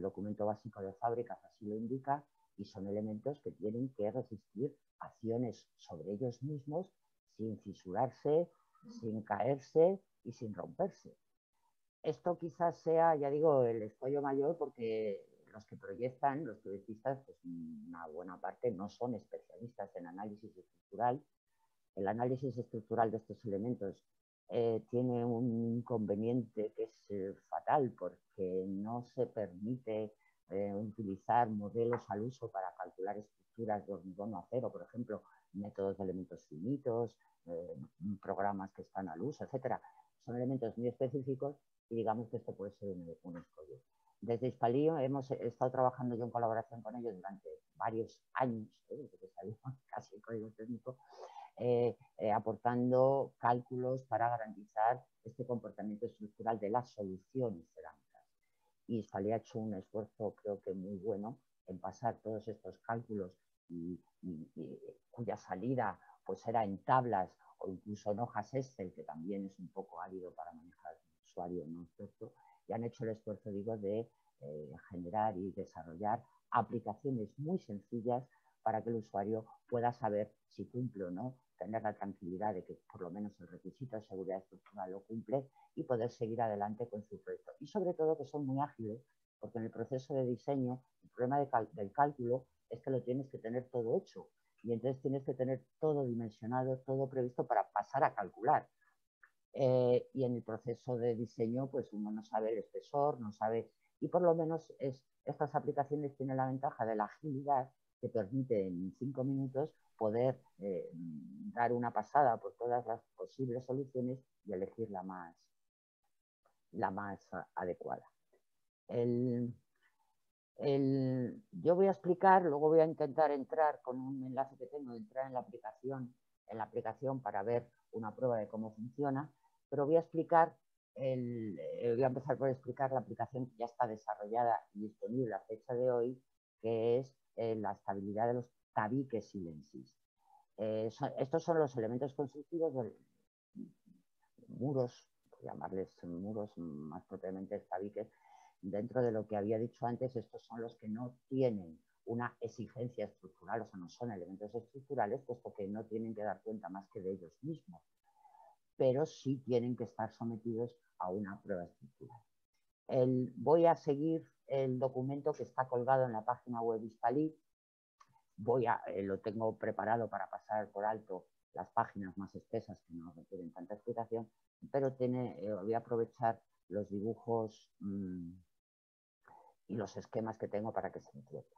[SPEAKER 3] documento básico de fábricas así lo indica, y son elementos que tienen que resistir acciones sobre ellos mismos sin fisurarse, sin caerse y sin romperse. Esto quizás sea, ya digo, el escollo mayor, porque los que proyectan, los proyectistas, pues una buena parte no son especialistas en análisis estructural. El análisis estructural de estos elementos tiene un inconveniente que es fatal, porque no se permite utilizar modelos al uso para calcular estructuras de hormigón o acero, por ejemplo, métodos de elementos finitos, programas que están al uso, etcétera. Son elementos muy específicos y digamos que esto puede ser un escollo. Desde Hispalí hemos estado trabajando yo en colaboración con ellos durante varios años, desde que salió casi el código técnico, aportando cálculos para garantizar este comportamiento estructural de las soluciones cerámicas. Y Hispalí ha hecho un esfuerzo, creo que muy bueno, en pasar todos estos cálculos y cuya salida pues era en tablas o incluso en hojas Excel, que también es un poco árido para manejar un usuario no experto, y han hecho el esfuerzo, digo, de generar y desarrollar aplicaciones muy sencillas para que el usuario pueda saber si cumple o no, tener la tranquilidad de que por lo menos el requisito de seguridad estructural lo cumple y poder seguir adelante con su proyecto. Y sobre todo que son muy ágiles, porque en el proceso de diseño el problema del cálculo es que lo tienes que tener todo hecho y entonces tienes que tener todo dimensionado, todo previsto para pasar a calcular. Y en el proceso de diseño pues uno no sabe el espesor, no sabe, y por lo menos estas aplicaciones tienen la ventaja de la agilidad que permite en 5 minutos poder dar una pasada por todas las posibles soluciones y elegir la más adecuada. Yo voy a explicar, luego voy a intentar entrar con un enlace que tengo, entrar en la aplicación para ver una prueba de cómo funciona, pero voy a explicar, voy a empezar por explicar la aplicación que ya está desarrollada y disponible a fecha de hoy, que es la estabilidad de los tabiques Silensis. Estos son los elementos constructivos de muros, por llamarles muros, más propiamente tabiques. Dentro de lo que había dicho antes, estos son los que no tienen una exigencia estructural, o sea, no son elementos estructurales, puesto que no tienen que dar cuenta más que de ellos mismos, pero sí tienen que estar sometidos a una prueba estructural. Voy a seguir el documento que está colgado en la página web Hispalí. Lo tengo preparado para pasar por alto las páginas más espesas que no requieren tanta explicación, pero voy a aprovechar los dibujos y los esquemas que tengo para que se entienda.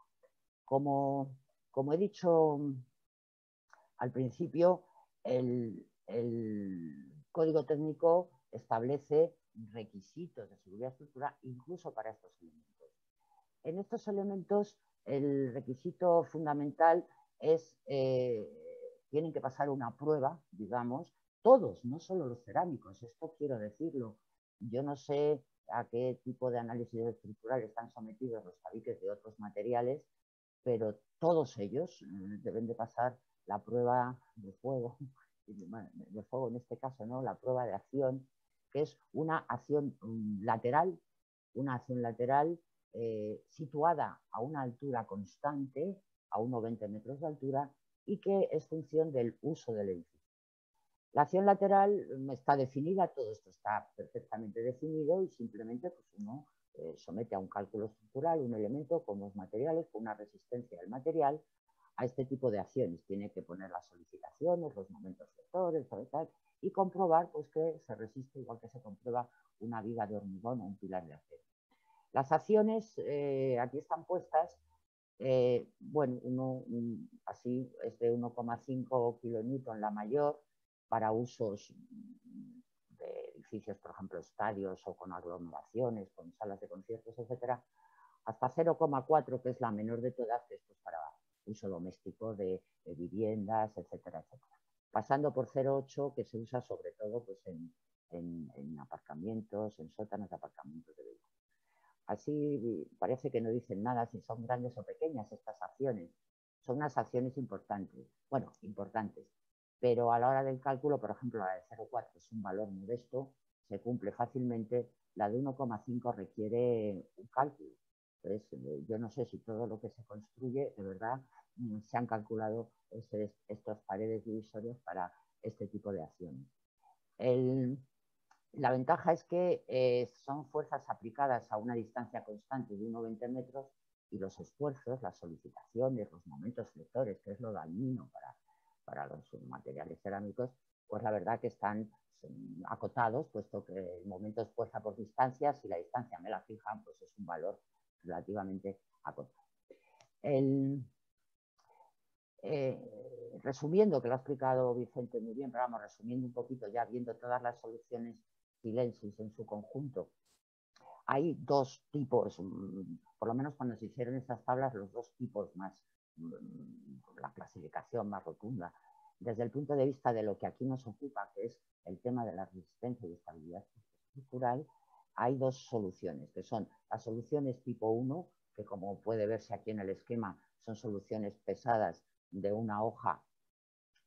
[SPEAKER 3] Como he dicho al principio, el código técnico establece requisitos de seguridad estructural incluso para estos elementos. En estos elementos, el requisito fundamental es tienen que pasar una prueba, digamos, todos, no solo los cerámicos, esto quiero decirlo. Yo no sé a qué tipo de análisis estructural están sometidos los tabiques de otros materiales, pero todos ellos deben de pasar la prueba de fuego en este caso, ¿no? La prueba de acción, que es una acción lateral, situada a una altura constante, a unos 20 metros de altura, y que es función del uso del edificio. La acción lateral está definida, todo esto está perfectamente definido y simplemente pues, uno somete a un cálculo estructural un elemento con los materiales, con una resistencia del material a este tipo de acciones. Tiene que poner las solicitaciones, los momentos vectores, tal, y comprobar pues, que se resiste igual que se comprueba una viga de hormigón o un pilar de acero. Las acciones aquí están puestas. Bueno, así es de 1,5 kilonewton la mayor para usos de edificios, por ejemplo, estadios o con aglomeraciones, con salas de conciertos, etcétera, hasta 0,4, que es la menor de todas, que esto es para uso doméstico de viviendas, etcétera, etcétera. Pasando por 0,8, que se usa sobre todo pues, en aparcamientos, en sótanos de aparcamientos de vehículos. Así parece que no dicen nada si son grandes o pequeñas estas acciones. Son unas acciones importantes. Bueno, importantes. Pero a la hora del cálculo, por ejemplo, la de 0,4 es un valor modesto, se cumple fácilmente. La de 1,5 requiere un cálculo. Entonces, yo no sé si todo lo que se construye, de verdad, se han calculado estos paredes divisorios para este tipo de acciones. La ventaja es que son fuerzas aplicadas a una distancia constante de 1,20 metros y los esfuerzos, las solicitaciones, los momentos flectores, que es lo dañino para los materiales cerámicos, pues la verdad que están acotados, puesto que el momento es fuerza por distancia, si la distancia me la fijan, pues es un valor relativamente acotado. Resumiendo, que lo ha explicado Vicente muy bien, pero vamos, resumiendo un poquito, ya viendo todas las soluciones Silensis en su conjunto, hay dos tipos, por lo menos cuando se hicieron estas tablas, los dos tipos más, la clasificación más rotunda. Desde el punto de vista de lo que aquí nos ocupa, que es el tema de la resistencia y estabilidad estructural, hay dos soluciones, que son las soluciones tipo 1, que como puede verse aquí en el esquema, son soluciones pesadas de una hoja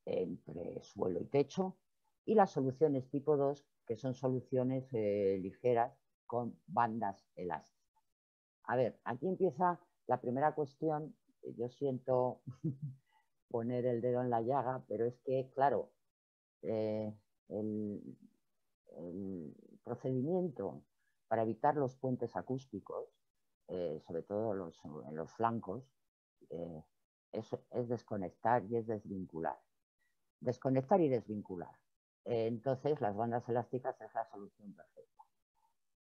[SPEAKER 3] entre suelo y techo, y las soluciones tipo 2, que son soluciones ligeras con bandas elásticas. A ver, aquí empieza la primera cuestión. Yo siento poner el dedo en la llaga, pero es que, claro, el procedimiento para evitar los puentes acústicos, sobre todo en los flancos, es desconectar y es desvincular. Desconectar y desvincular. Entonces, las bandas elásticas es la solución perfecta.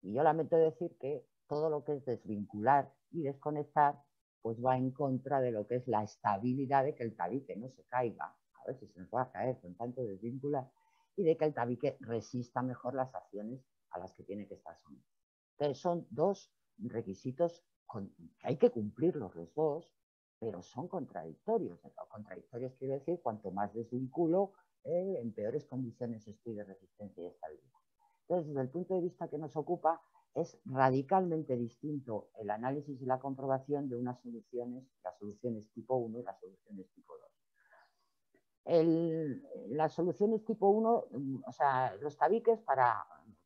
[SPEAKER 3] Y yo lamento decir que todo lo que es desvincular y desconectar, pues va en contra de lo que es la estabilidad de que el tabique no se caiga. A ver si se nos va a caer con tanto desvincular, y de que el tabique resista mejor las acciones a las que tiene que estar sometido. Entonces, son dos requisitos que hay que cumplirlos los dos, pero son contradictorios. Contradictorios quiero decir, cuanto más desvinculo, en peores condiciones estoy de resistencia y estabilidad. Entonces, desde el punto de vista que nos ocupa, es radicalmente distinto el análisis y la comprobación de unas soluciones, las soluciones tipo 1 y las soluciones tipo 2. Las soluciones tipo 1, o sea, los tabiques, para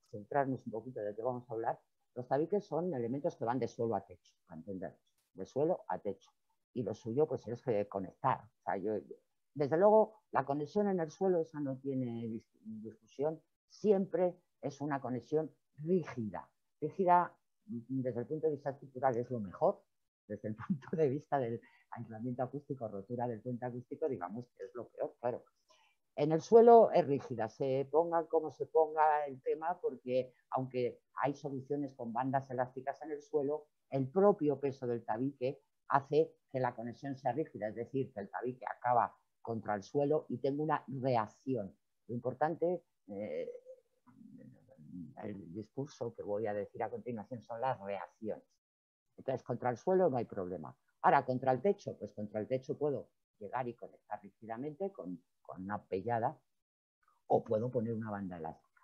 [SPEAKER 3] centrarnos un poquito de qué vamos a hablar, los tabiques son elementos que van de suelo a techo, para entendernos, de suelo a techo. Y lo suyo pues es conectar. O sea, desde luego, la conexión en el suelo, esa no tiene discusión, siempre es una conexión rígida. Rígida desde el punto de vista estructural es lo mejor, desde el punto de vista del aislamiento acústico, rotura del puente acústico, digamos que es lo peor, claro. En el suelo es rígida, se ponga como se ponga el tema, porque aunque hay soluciones con bandas elásticas en el suelo, el propio peso del tabique hace que la conexión sea rígida, es decir, que el tabique acaba contra el suelo y tengo una reacción. Lo importante, el discurso que voy a decir a continuación, son las reacciones. Entonces, contra el suelo no hay problema. Ahora, contra el techo, pues contra el techo puedo llegar y conectar rígidamente con una pellada, o puedo poner una banda elástica.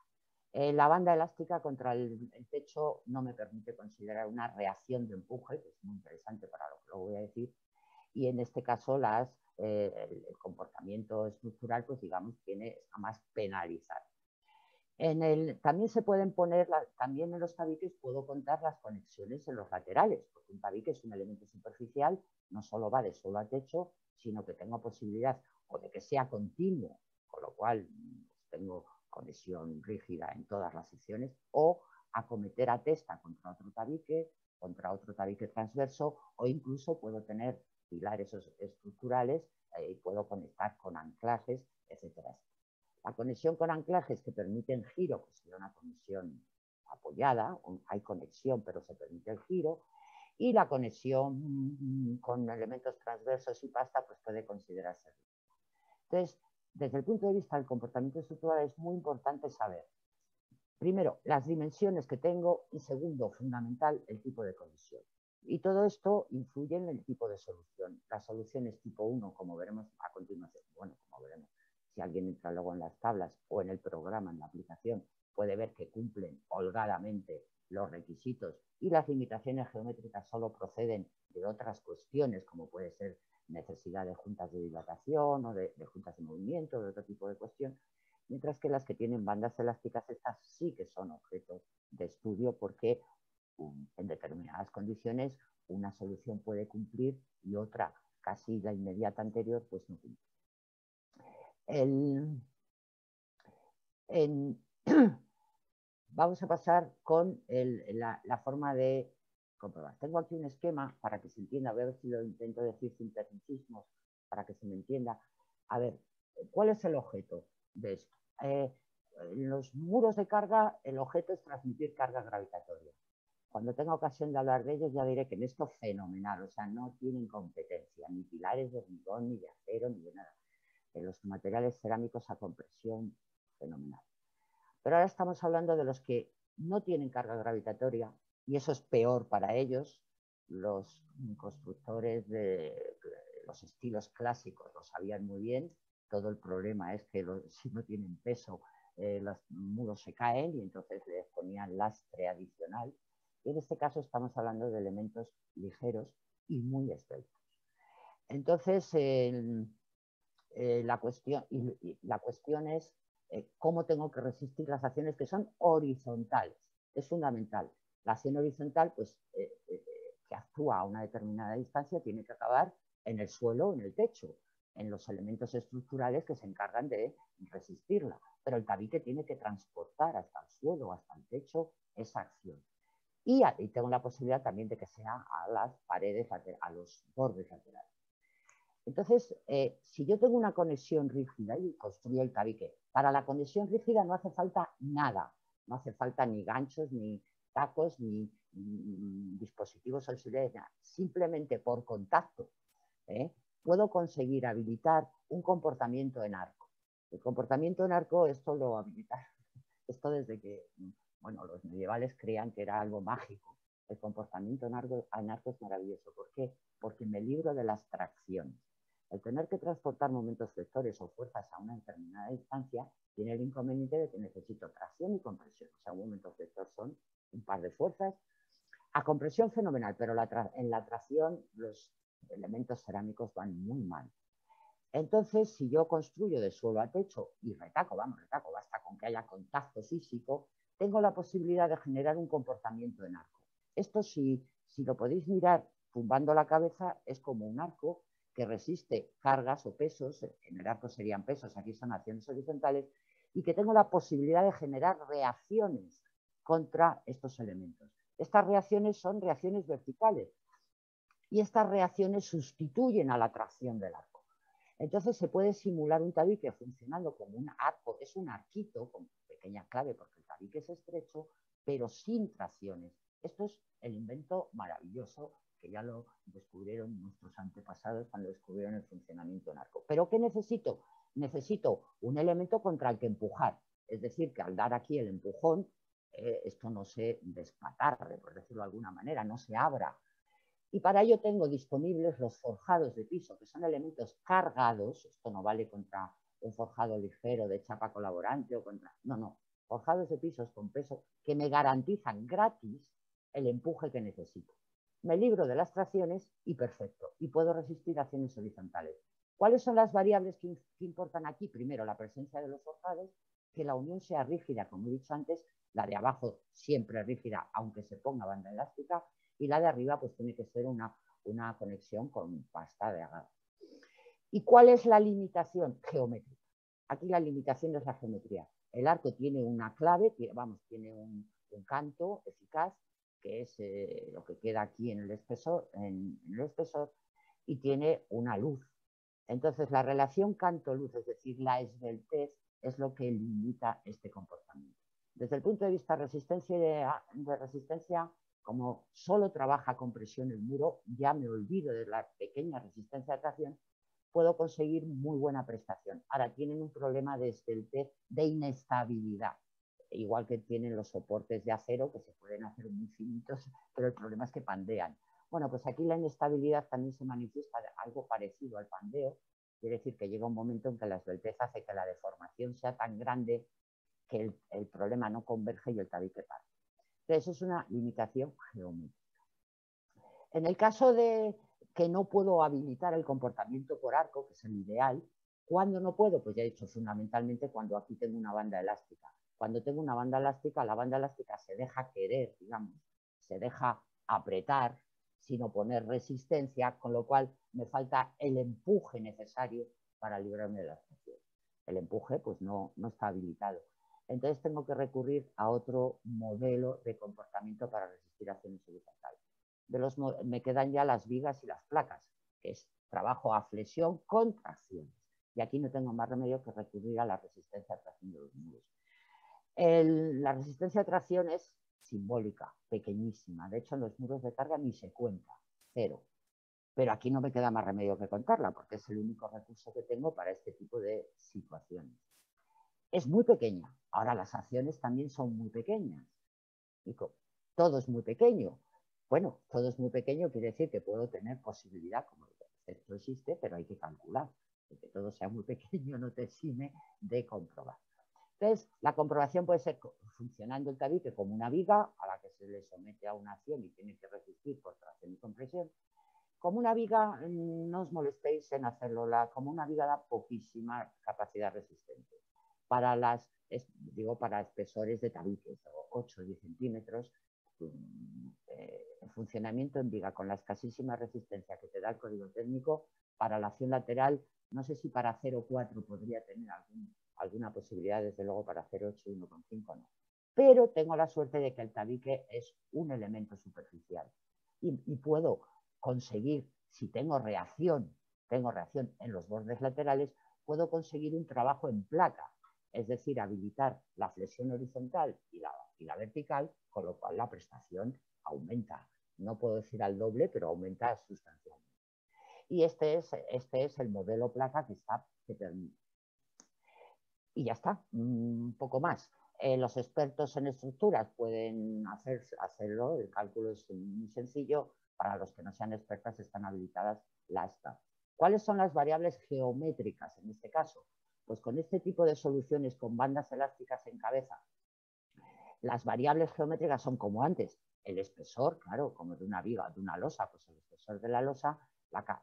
[SPEAKER 3] La banda elástica contra el techo no me permite considerar una reacción de empuje, que es muy interesante para lo que lo voy a decir, y en este caso el comportamiento estructural, pues digamos, está más penalizado. También se pueden poner, también en los tabiques puedo contar las conexiones en los laterales, porque un tabique es un elemento superficial, no solo va de suelo a techo, sino que tengo posibilidad o de que sea continuo, con lo cual tengo conexión rígida en todas las secciones, o acometer a testa contra otro tabique transverso, o incluso puedo tener pilares estructurales y puedo conectar con anclajes, etcétera. La conexión con anclajes que permiten giro, pues sería una conexión apoyada, hay conexión pero se permite el giro, y la conexión con elementos transversos y pasta pues puede considerarse. Entonces, desde el punto de vista del comportamiento estructural es muy importante saber, primero, las dimensiones que tengo y segundo, fundamental, el tipo de conexión. Y todo esto influye en el tipo de solución. Las soluciones tipo 1, como veremos a continuación, bueno, como veremos, si alguien entra luego en las tablas o en el programa, en la aplicación, puede ver que cumplen holgadamente los requisitos y las limitaciones geométricas solo proceden de otras cuestiones, como puede ser necesidad de juntas de dilatación o de juntas de movimiento, de otro tipo de cuestión, mientras que las que tienen bandas elásticas, estas sí que son objeto de estudio porque en determinadas condiciones una solución puede cumplir y otra, casi la inmediata anterior, pues no cumple. Vamos a pasar con la forma de comprobar. Tengo aquí un esquema para que se entienda, voy a ver si lo intento decir sin tecnicismos para que se me entienda. A ver, ¿cuál es el objeto de esto? En los muros de carga, el objeto es transmitir carga gravitatoria. Cuando tenga ocasión de hablar de ellos, ya diré que en esto fenomenal, o sea, no tienen competencia, ni pilares de hormigón, ni de acero, ni de nada. En los materiales cerámicos a compresión, fenomenal. Pero ahora estamos hablando de los que no tienen carga gravitatoria, y eso es peor para ellos. Los constructores de los estilos clásicos lo sabían muy bien. Todo el problema es que si no tienen peso, los muros se caen y entonces les ponían lastre adicional. Y en este caso estamos hablando de elementos ligeros y muy esbeltos. Entonces, la cuestión es cómo tengo que resistir las acciones que son horizontales. Es fundamental. La acción horizontal, pues, que actúa a una determinada distancia, tiene que acabar en el suelo o en el techo, en los elementos estructurales que se encargan de resistirla. Pero el tabique tiene que transportar hasta el suelo o hasta el techo esa acción. Y tengo la posibilidad también de que sea a las paredes, a los bordes laterales. Entonces, si yo tengo una conexión rígida y construyo el tabique, para la conexión rígida no hace falta nada, no hace falta ni ganchos, ni tacos, ni dispositivos auxiliares, nada. Simplemente por contacto puedo conseguir habilitar un comportamiento en arco. El comportamiento en arco, esto lo habilita, esto desde que, bueno, los medievales creían que era algo mágico. El comportamiento en arco es maravilloso. ¿Por qué? Porque me libro de las tracciones. El tener que transportar momentos vectores o fuerzas a una determinada distancia tiene el inconveniente de que necesito tracción y compresión. O sea, un momento vector son un par de fuerzas. A compresión fenomenal, pero en la tracción los elementos cerámicos van muy mal. Entonces, si yo construyo de suelo a techo y retaco, basta con que haya contacto físico, tengo la posibilidad de generar un comportamiento en arco. Esto, si lo podéis mirar tumbando la cabeza, es como un arco que resiste cargas o pesos, en el arco serían pesos, aquí son acciones horizontales, y que tengo la posibilidad de generar reacciones contra estos elementos. Estas reacciones son reacciones verticales, y estas reacciones sustituyen a la tracción del arco. Entonces se puede simular un tabique funcionando como un arco, es un arquito con pequeña clave porque el tabique es estrecho, pero sin tracciones. Esto es el invento maravilloso que ya lo descubrieron nuestros antepasados cuando descubrieron el funcionamiento en arco. ¿Pero qué necesito? Necesito un elemento contra el que empujar. Es decir, que al dar aquí el empujón, esto no se despatarre, por decirlo de alguna manera, no se abra. Y para ello tengo disponibles los forjados de piso, que son elementos cargados. Esto no vale contra un forjado ligero de chapa colaborante o contra... No, forjados de pisos con peso que me garantizan gratis el empuje que necesito. Me libro de las tracciones y perfecto. Y puedo resistir acciones horizontales. ¿Cuáles son las variables que importan aquí? Primero, la presencia de los forjados, que la unión sea rígida, como he dicho antes, la de abajo siempre rígida, aunque se ponga banda elástica, y la de arriba pues tiene que ser una conexión con pasta de agarre. ¿Y cuál es la limitación? Geométrica. Aquí la limitación es la geometría. El arco tiene una clave, tiene un canto eficaz, que es lo que queda aquí en el espesor, y tiene una luz. Entonces, la relación canto-luz, es decir, la esbeltez, es lo que limita este comportamiento. Desde el punto de vista de resistencia, como solo trabaja con presión el muro, ya me olvido de la pequeña resistencia de tracción, puedo conseguir muy buena prestación. Ahora tienen un problema de esbeltez, de inestabilidad, igual que tienen los soportes de acero, que se pueden hacer muy finitos, pero el problema es que pandean. Bueno, pues aquí la inestabilidad también se manifiesta de algo parecido al pandeo, quiere decir que llega un momento en que la esbeltez hace que la deformación sea tan grande que el problema no converge y el tabique para. Entonces, es una limitación geométrica. En el caso de que no puedo habilitar el comportamiento por arco, que es el ideal, ¿cuándo no puedo? Pues ya he dicho, fundamentalmente cuando aquí tengo una banda elástica. Cuando tengo una banda elástica, la banda elástica se deja querer, digamos, se deja apretar sin oponer resistencia, con lo cual me falta el empuje necesario para librarme de la tracción. El empuje pues no está habilitado. Entonces tengo que recurrir a otro modelo de comportamiento para resistir acciones horizontales. Me quedan ya las vigas y las placas, que es trabajo a flexión con tracciones. Y aquí no tengo más remedio que recurrir a la resistencia a tracción de los muros. La resistencia a tracción es simbólica, pequeñísima. De hecho, en los muros de carga ni se cuenta, 0. Pero aquí no me queda más remedio que contarla, porque es el único recurso que tengo para este tipo de situaciones. Es muy pequeña. Ahora las acciones también son muy pequeñas. Todo es muy pequeño. Bueno, todo es muy pequeño quiere decir que puedo tener posibilidad, como el concepto existe, pero hay que calcular. Que todo sea muy pequeño no te exime de comprobar. Entonces, la comprobación puede ser funcionando el tabique como una viga a la que se le somete a una acción y tiene que resistir por tracción y compresión. Como una viga, no os molestéis en hacerlo, como una viga da poquísima capacidad resistente. Para para espesores de tabiques, 8 o 10 centímetros, el funcionamiento en viga con la escasísima resistencia que te da el código técnico, para la acción lateral, no sé si para 0,4 podría tener alguna posibilidad, desde luego para 0,8 y 1,5 no. Pero tengo la suerte de que el tabique es un elemento superficial y puedo conseguir, si tengo reacción en los bordes laterales, puedo conseguir un trabajo en placa, es decir, habilitar la flexión horizontal y la vertical, con lo cual la prestación aumenta. No puedo decir al doble, pero aumenta sustancialmente. Y este es el modelo placa que permite. Y ya está, un poco más. Los expertos en estructuras pueden hacerlo, el cálculo es muy sencillo. Para los que no sean expertas están habilitadas las TAP. ¿Cuáles son las variables geométricas en este caso? Pues con este tipo de soluciones con bandas elásticas en cabeza, las variables geométricas son como antes. El espesor, claro, como de una viga, de una losa, pues el espesor de la losa,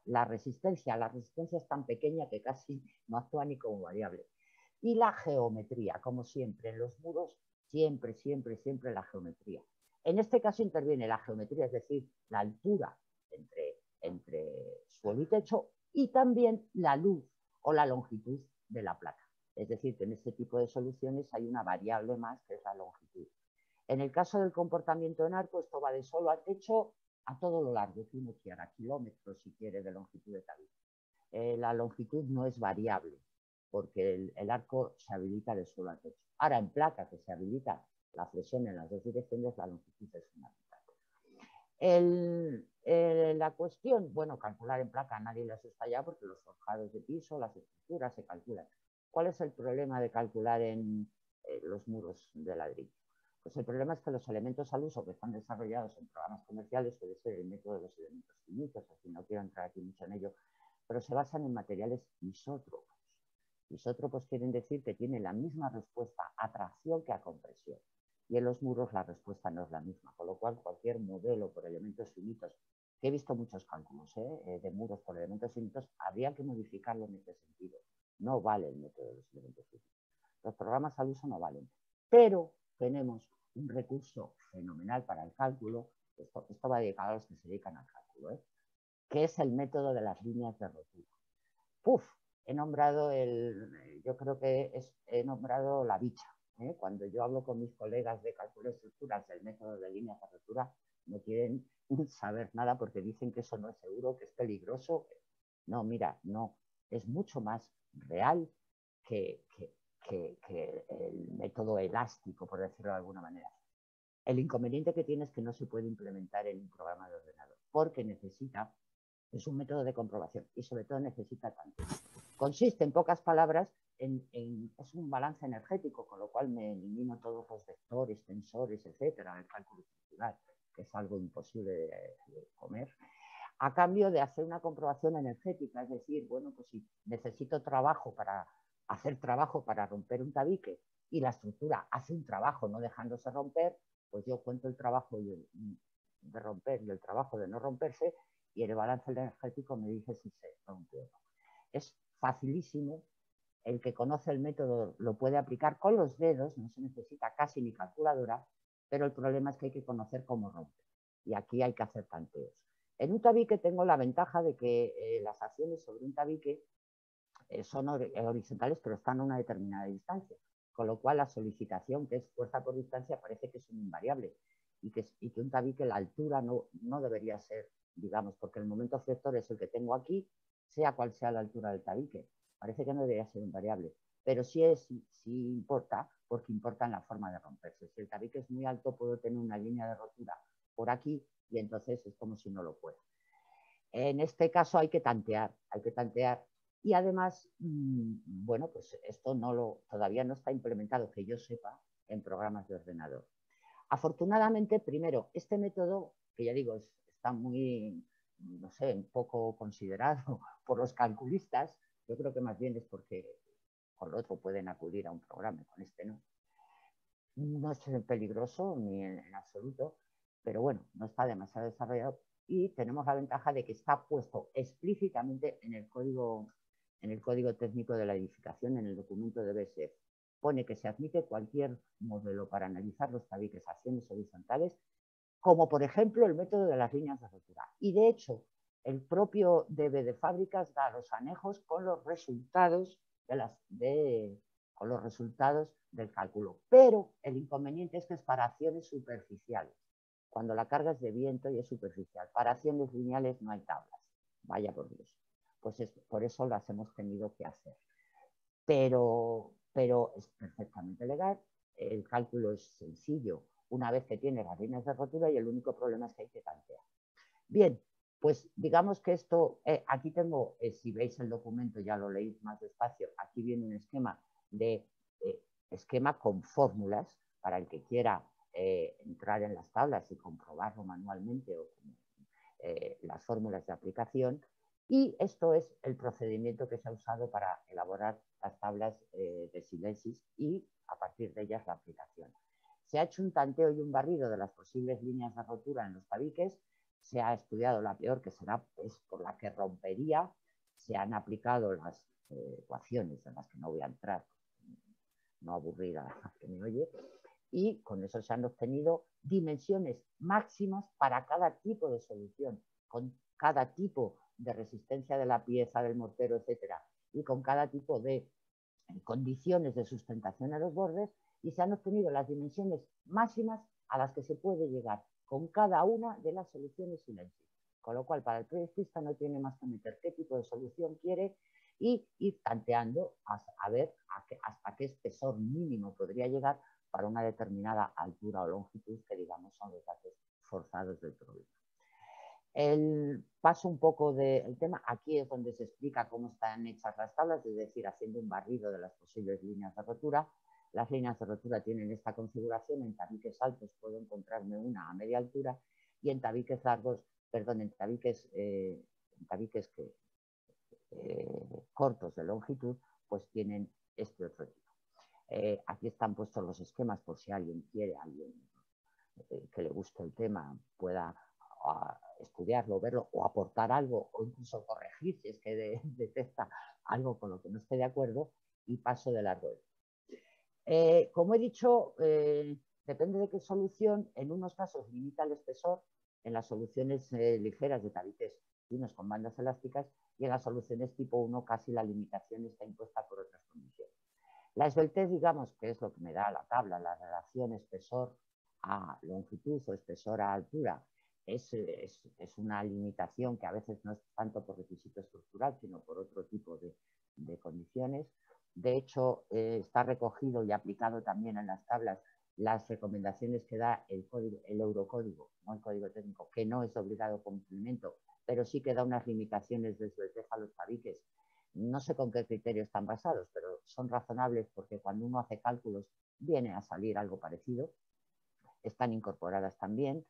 [SPEAKER 3] la resistencia es tan pequeña que casi no actúa ni como variable. Y la geometría, como siempre, en los muros, siempre la geometría. En este caso interviene la geometría, es decir, la altura entre suelo y techo, y también la luz o la longitud de la placa. Es decir, que en este tipo de soluciones hay una variable más, que es la longitud. En el caso del comportamiento en arco, esto va de suelo a techo a todo lo largo que uno quiera, kilómetros si quiere de longitud de tabique. La longitud no es variable, porque el arco se habilita de suelo a techo. Ahora, en placa, que se habilita la flexión en las dos direcciones, la longitud es fundamental. La cuestión, bueno, calcular en placa nadie le asusta ya porque los forjados de piso, las estructuras se calculan. ¿Cuál es el problema de calcular en los muros de ladrillo? Pues el problema es que los elementos al uso que están desarrollados en programas comerciales, puede ser el método de los elementos finitos, así no quiero entrar aquí mucho en ello, pero se basan en materiales isótropos. Isótropos quieren decir que tienen la misma respuesta a tracción que a compresión. Y en los muros la respuesta no es la misma, con lo cual cualquier modelo por elementos finitos, que he visto muchos cálculos de muros por elementos finitos, habría que modificarlo en este sentido. No vale el método de los elementos finitos. Los programas al uso no valen, pero tenemos un recurso fenomenal para el cálculo, esto va dedicado a los que se dedican al cálculo, que es el método de las líneas de rotura. he nombrado yo creo que he nombrado la bicha. Cuando yo hablo con mis colegas de cálculo de estructuras del método de líneas de rotura, no quieren saber nada porque dicen que eso no es seguro, que es peligroso. No, mira, no, es mucho más real que el método elástico, por decirlo de alguna manera. El inconveniente que tiene es que no se puede implementar en un programa de ordenador, porque es un método de comprobación y sobre todo necesita tanto. Consiste, en pocas palabras, es un balance energético, con lo cual me elimino todos los vectores, tensores, etcétera, el cálculo estructural, que es algo imposible de comer, a cambio de hacer una comprobación energética, es decir, bueno, pues si necesito hacer trabajo para romper un tabique y la estructura hace un trabajo no dejándose romper, pues yo cuento el trabajo de romper y el trabajo de no romperse y el balance energético me dice si se rompe o no. Es facilísimo, el que conoce el método lo puede aplicar con los dedos, no se necesita casi ni calculadora, pero el problema es que hay que conocer cómo romper y aquí hay que hacer tanteos. En un tabique tengo la ventaja de que las acciones sobre un tabique son horizontales, pero están a una determinada distancia, con lo cual la solicitación, que es fuerza por distancia, parece que es un invariable y que un tabique, la altura no debería ser, digamos, porque el momento flector es el que tengo aquí, sea cual sea la altura del tabique. Parece que no debería ser un variable, pero sí importa, porque importa en la forma de romperse. Si el tabique es muy alto, puedo tener una línea de rotura por aquí y entonces es como si no lo fuera. En este caso hay que tantear y además, bueno, pues esto todavía no está implementado, que yo sepa, en programas de ordenador. Afortunadamente, primero, este método, que ya digo, está muy, no sé, un poco considerado por los calculistas, yo creo que más bien es porque con lo otro pueden acudir a un programa, con este no. No es peligroso ni en absoluto, pero bueno, no está demasiado desarrollado y tenemos la ventaja de que está puesto explícitamente en el código técnico de la edificación, en el documento de BSF. Pone que se admite cualquier modelo para analizar los tabiques acciones horizontales, como por ejemplo el método de las líneas de rotura. Y de hecho, el propio DB de fábricas da los anejos con los resultados del cálculo. Pero el inconveniente es que es para acciones superficiales. Cuando la carga es de viento y es superficial. Para acciones lineales no hay tablas. Vaya por Dios. Pues por eso las hemos tenido que hacer. Pero es perfectamente legal. El cálculo es sencillo una vez que tiene las líneas de rotura y el único problema es que hay que tantear. Bien, pues digamos que esto, aquí tengo, si veis el documento ya lo leéis más despacio, aquí viene un esquema con fórmulas para el que quiera entrar en las tablas y comprobarlo manualmente o las fórmulas de aplicación. Y esto es el procedimiento que se ha usado para elaborar las tablas de Silensis y a partir de ellas la aplicación. Se ha hecho un tanteo y un barrido de las posibles líneas de rotura en los tabiques, se ha estudiado la peor, que será por la que rompería, se han aplicado las ecuaciones en las que no voy a entrar, no aburrir a que me oye, y con eso se han obtenido dimensiones máximas para cada tipo de solución, con cada tipo de resistencia de la pieza, del mortero, etcétera, y con cada tipo de condiciones de sustentación a los bordes, y se han obtenido las dimensiones máximas a las que se puede llegar con cada una de las soluciones Silensis. Con lo cual, para el proyectista no tiene más que meter qué tipo de solución quiere y ir tanteando a ver hasta qué espesor mínimo podría llegar para una determinada altura o longitud, que digamos son los datos forzados del problema. Paso un poco del tema, aquí es donde se explica cómo están hechas las tablas, es decir, haciendo un barrido de las posibles líneas de rotura. Las líneas de rotura tienen esta configuración, en tabiques altos puedo encontrarme una a media altura y en tabiques largos, perdón, en tabiques cortos de longitud, pues tienen este otro tipo. Aquí están puestos los esquemas por si alguien quiere, que le guste el tema, pueda estudiarlo, verlo o aportar algo o incluso corregir si es que detecta algo con lo que no esté de acuerdo, y paso de largo. Como he dicho, depende de qué solución, en unos casos limita el espesor, en las soluciones ligeras de tabiques finos con bandas elásticas, y en las soluciones tipo 1 casi la limitación está impuesta por otras condiciones. La esbeltez, digamos, que es lo que me da la tabla, la relación espesor a longitud o espesor a altura, es una limitación que a veces no es tanto por requisito estructural, sino por otro tipo de condiciones. De hecho, está recogido y aplicado también en las tablas las recomendaciones que da el Eurocódigo, no el código técnico, que no es obligado cumplimiento, pero sí que da unas limitaciones de esbeltez a los tabiques. No sé con qué criterios están basados, pero son razonables porque cuando uno hace cálculos viene a salir algo parecido. Están incorporadas también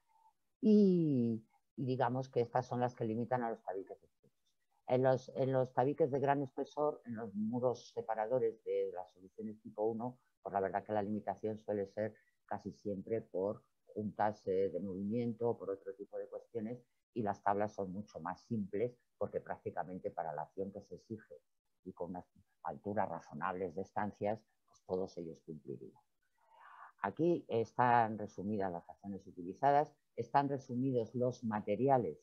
[SPEAKER 3] y digamos que estas son las que limitan a los tabiques estrechos. En los tabiques de gran espesor, en los muros separadores de las soluciones tipo 1, pues la verdad que la limitación suele ser casi siempre por juntas de movimiento o por otro tipo de cuestiones, y las tablas son mucho más simples porque prácticamente para la acción que se exige y con unas alturas razonables de estancias, pues todos ellos cumplirían. Aquí están resumidas las acciones utilizadas, están resumidos los materiales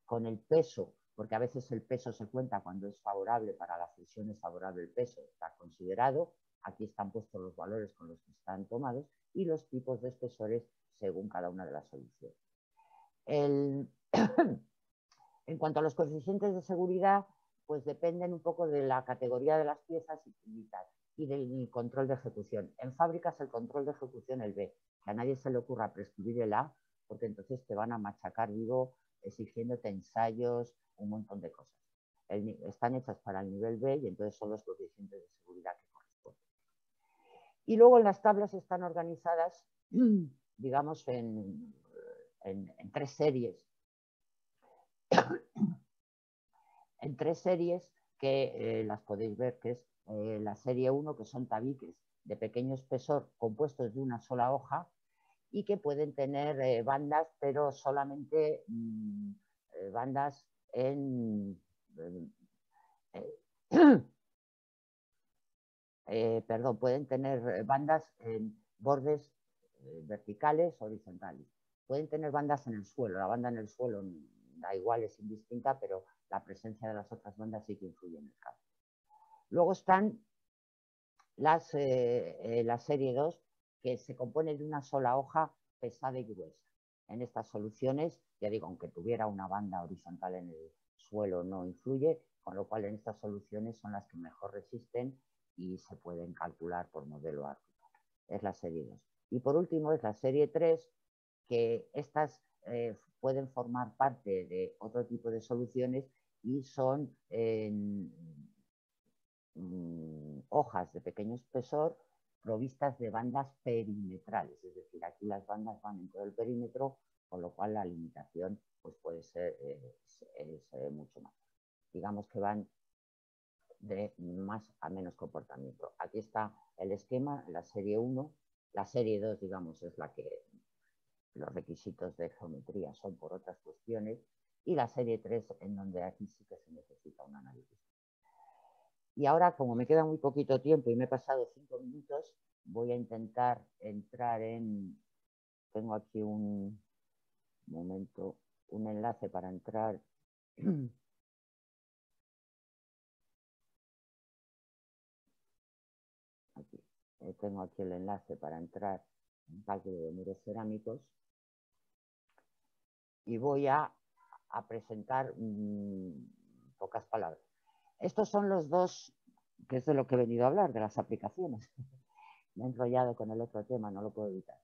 [SPEAKER 3] con el peso, porque a veces el peso se cuenta cuando es favorable, para la fusión es favorable el peso, está considerado. Aquí están puestos los valores con los que están tomados y los tipos de espesores según cada una de las soluciones. En cuanto a los coeficientes de seguridad, pues dependen un poco de la categoría de las piezas y del control de ejecución. En fábricas el control de ejecución el B, que a nadie se le ocurra prescribir el A, porque entonces te van a machacar vivo exigiéndote ensayos, un montón de cosas. Están hechas para el nivel B y entonces son los coeficientes de seguridad que corresponden. Y luego en las tablas están organizadas, digamos, en 3 series. En 3 series que las podéis ver, que es la serie 1, que son tabiques de pequeño espesor compuestos de una sola hoja y que pueden tener bandas, pero solamente bandas en... perdón, pueden tener bandas en bordes verticales, horizontales. Pueden tener bandas en el suelo. La banda en el suelo da igual, es indistinta, pero la presencia de las otras bandas sí que influye en el cambio. Luego están la serie 2, que se compone de una sola hoja pesada y gruesa. En estas soluciones, ya digo, aunque tuviera una banda horizontal en el suelo, no influye, con lo cual en estas soluciones son las que mejor resisten y se pueden calcular por modelo ártico. Es la serie 2. Y por último es la serie 3, que estas pueden formar parte de otro tipo de soluciones y son hojas de pequeño espesor provistas de bandas perimetrales, es decir, aquí las bandas van en todo el perímetro, con lo cual la limitación pues, puede ser mucho más. Digamos que van de más a menos comportamiento. Aquí está el esquema, la serie 1, la serie 2, digamos, es la que los requisitos de geometría son por otras cuestiones, y la serie 3, en donde aquí sí que se necesita un análisis. Y ahora, como me queda muy poquito tiempo y me he pasado 5 minutos, voy a intentar entrar en... Tengo aquí un momento, un enlace para entrar. Aquí. Tengo aquí el enlace para entrar en cálculo de muros cerámicos. Y voy a presentar pocas palabras. Estos son los dos, que es de lo que he venido a hablar, de las aplicaciones. Me he enrollado con el otro tema, no lo puedo evitar.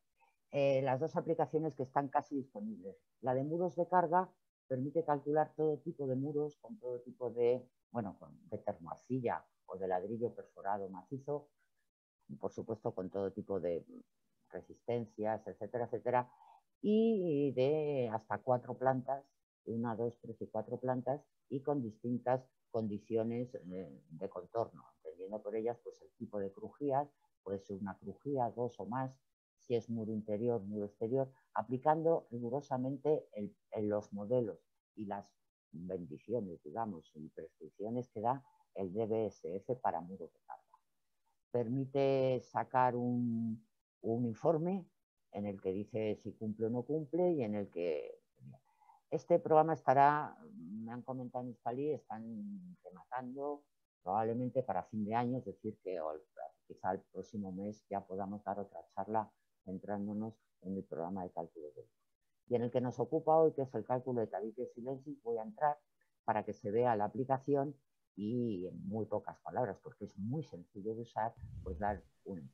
[SPEAKER 3] Las dos aplicaciones que están casi disponibles. La de muros de carga permite calcular todo tipo de muros con todo tipo de, bueno, de termoarcilla o de ladrillo perforado macizo, por supuesto con todo tipo de resistencias, etcétera, etcétera, y de hasta 4 plantas, 1, 2, 3 y 4 plantas, y con distintas condiciones de contorno, entendiendo por ellas pues el tipo de crujías, puede ser una crujía, 2 o más, si es muro interior, muro exterior, aplicando rigurosamente los modelos y las bendiciones, digamos, y prescripciones que da el DBSF para muros de carga. Permite sacar un informe en el que dice si cumple o no cumple y en el que... Este programa estará, me han comentado en Hispalí, están rematando probablemente para fin de año, es decir, que quizá el próximo mes ya podamos dar otra charla centrándonos en el programa de cálculo de y en el que nos ocupa hoy, que es el cálculo de tabiques silencios. Voy a entrar para que se vea la aplicación y en muy pocas palabras, porque es muy sencillo de usar, pues dar un...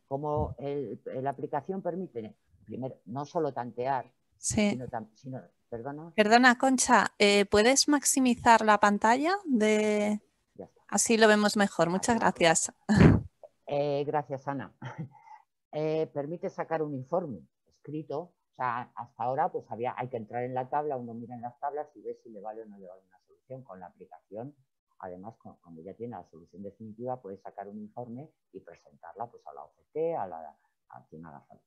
[SPEAKER 3] Como la aplicación permite, primero, no solo tantear,
[SPEAKER 4] Sí.
[SPEAKER 3] sino ¿perdona?
[SPEAKER 4] Perdona, Concha, ¿puedes maximizar la pantalla?
[SPEAKER 3] Ya está.
[SPEAKER 4] Así lo vemos mejor. Muchas gracias.
[SPEAKER 3] Gracias, Ana. Permite sacar un informe escrito. O sea, hasta ahora pues hay que entrar en la tabla, uno mira en las tablas y ve si le vale o no le vale una solución. Con la aplicación, además, cuando ya tiene la solución definitiva, puede sacar un informe y presentarla pues a la OCT, a quien haga falta.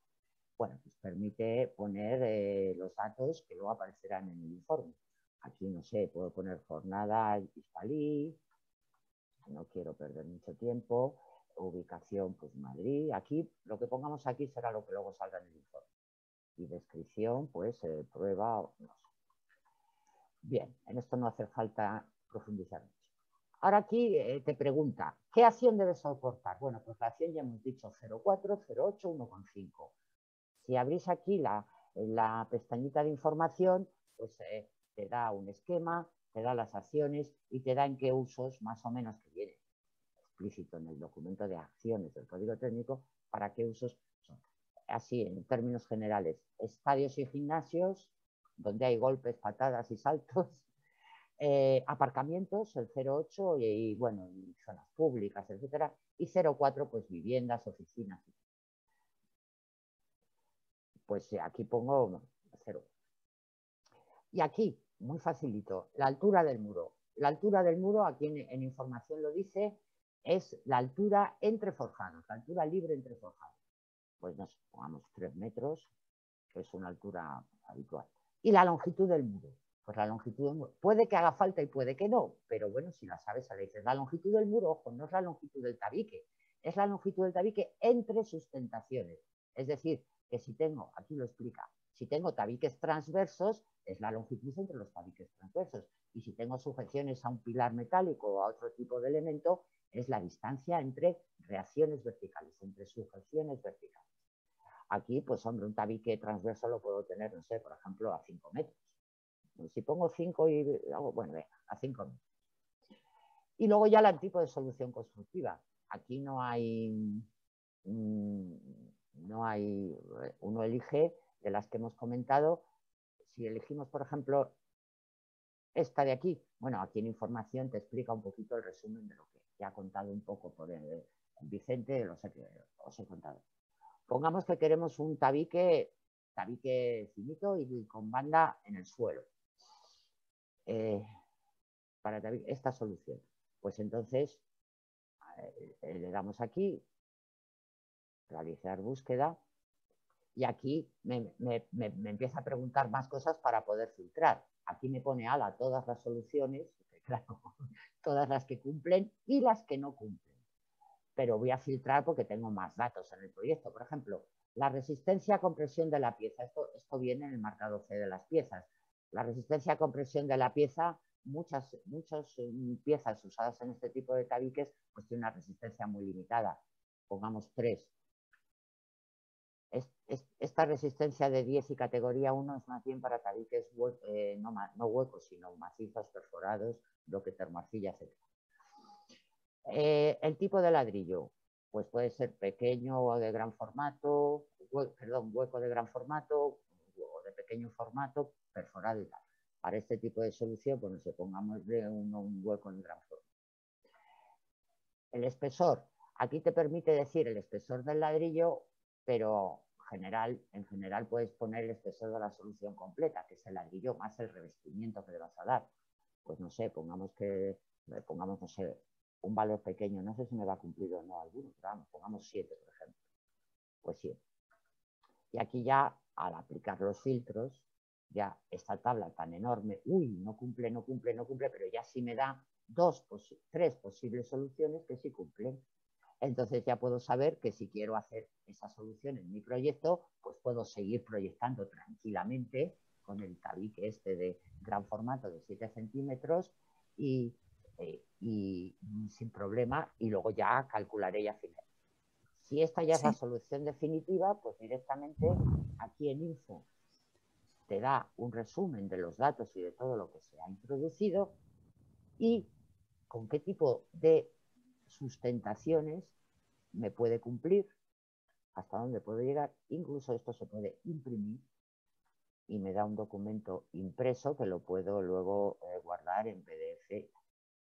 [SPEAKER 3] Bueno, pues permite poner los datos que luego aparecerán en el informe. Aquí, no sé, puedo poner jornada Hispalí, no quiero perder mucho tiempo, ubicación, pues Madrid. Aquí, lo que pongamos aquí será lo que luego salga en el informe. Y descripción, pues prueba, no sé. Bien, en esto no hace falta profundizar mucho. Ahora aquí te pregunta, ¿qué acción debes soportar? Bueno, pues la acción ya hemos dicho 0,4, 0,8, 1,5. Si abrís aquí la pestañita de información, pues te da un esquema, te da las acciones y te da en qué usos más o menos que viene explícito en el documento de acciones del código técnico, para qué usos son. Así, en términos generales, estadios y gimnasios, donde hay golpes, patadas y saltos, aparcamientos, el 0,8 y bueno, zonas públicas, etcétera, y 0,4, pues viviendas, oficinas. Pues aquí pongo 0. Y aquí, muy facilito, la altura del muro. La altura del muro, aquí en información lo dice, es la altura entre forjados, la altura libre entre forjados. Pues nos pongamos 3 metros, que es una altura habitual. Y la longitud del muro. Pues la longitud del muro. Puede que haga falta y puede que no, pero bueno, si la sabes, le dices. La longitud del muro, ojo, no es la longitud del tabique, es la longitud del tabique entre sustentaciones. Es decir, que si tengo, aquí lo explica, si tengo tabiques transversos, es la longitud entre los tabiques transversos. Y si tengo sujeciones a un pilar metálico o a otro tipo de elemento, es la distancia entre reacciones verticales, entre sujeciones verticales. Aquí, pues hombre, un tabique transverso lo puedo tener, no sé, por ejemplo, a 5 metros. Si pongo 5 y bueno, venga, a 5 metros. Y luego ya el tipo de solución constructiva. Aquí no hay, uno elige de las que hemos comentado. Si elegimos, por ejemplo, esta de aquí, bueno, aquí en información te explica un poquito el resumen de lo que ya ha contado un poco por Vicente, lo sé que os he contado. Pongamos que queremos un tabique finito y con banda en el suelo. Para esta solución. Pues entonces le damos aquí, realizar búsqueda, y aquí me empieza a preguntar más cosas para poder filtrar. Aquí me pone ala todas las soluciones, claro, todas las que cumplen y las que no cumplen. Pero voy a filtrar porque tengo más datos en el proyecto. Por ejemplo, la resistencia a compresión de la pieza. Esto viene en el marcado C de las piezas. La resistencia a compresión de la pieza, muchas piezas usadas en este tipo de tabiques, pues tienen una resistencia muy limitada. Pongamos 3. Esta resistencia de 10 y categoría 1 es más bien para tabiques no huecos, sino macizos, perforados, bloque termoarcilla, etc. El tipo de ladrillo, pues puede ser pequeño o de gran formato, hueco de gran formato o de pequeño formato, perforado y tal. Para este tipo de solución, pues pongamos de un hueco de gran formato. El espesor, aquí te permite decir el espesor del ladrillo, pero en general puedes poner el espesor de la solución completa, que es el ladrillo más el revestimiento que le vas a dar. Pues no sé, pongamos, no sé, un valor pequeño, no sé si me va a cumplir o no alguno, pero vamos, pongamos 7, por ejemplo. Pues 7. Y aquí ya, al aplicar los filtros, ya esta tabla tan enorme, no cumple, pero ya sí me da 3 posibles soluciones que sí cumplen. Entonces ya puedo saber que si quiero hacer esa solución en mi proyecto, pues puedo seguir proyectando tranquilamente con el tabique este de gran formato de 7 centímetros y sin problema, y luego ya calcularé y afinaré. Si esta ya es la solución definitiva, pues directamente aquí en Info te da un resumen de los datos y de todo lo que se ha introducido y con qué tipo de sustentaciones me puede cumplir, hasta dónde puedo llegar. Incluso esto se puede imprimir y me da un documento impreso que lo puedo luego guardar en PDF.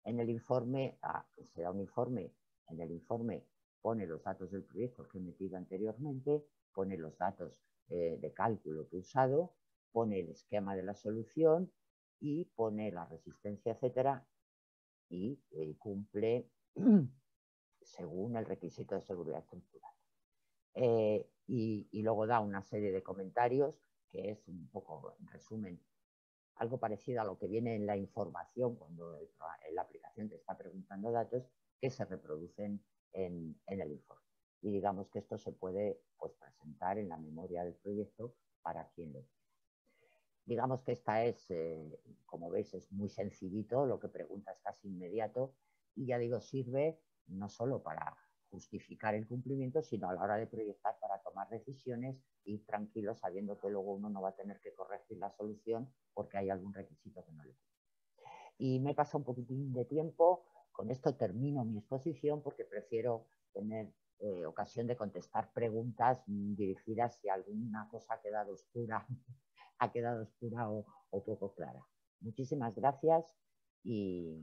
[SPEAKER 3] En el informe, se da un informe, en el informe pone los datos del proyecto que he metido anteriormente, pone los datos de cálculo que he usado, pone el esquema de la solución y pone la resistencia, etcétera, y cumple según el requisito de seguridad estructural. Y luego da una serie de comentarios que es un poco, en resumen, algo parecido a lo que viene en la información cuando la aplicación te está preguntando datos que se reproducen en el informe. Y digamos que esto se puede pues, presentar en la memoria del proyecto para quien lo quiera. Digamos que esta es, como veis, es muy sencillito, lo que pregunta es casi inmediato y ya digo, sirve no solo para justificar el cumplimiento, sino a la hora de proyectar para tomar decisiones y tranquilo sabiendo que luego uno no va a tener que corregir la solución porque hay algún requisito que no le cumple. Y me pasa un poquitín de tiempo, con esto termino mi exposición porque prefiero tener ocasión de contestar preguntas dirigidas si alguna cosa ha quedado oscura o poco clara. Muchísimas gracias y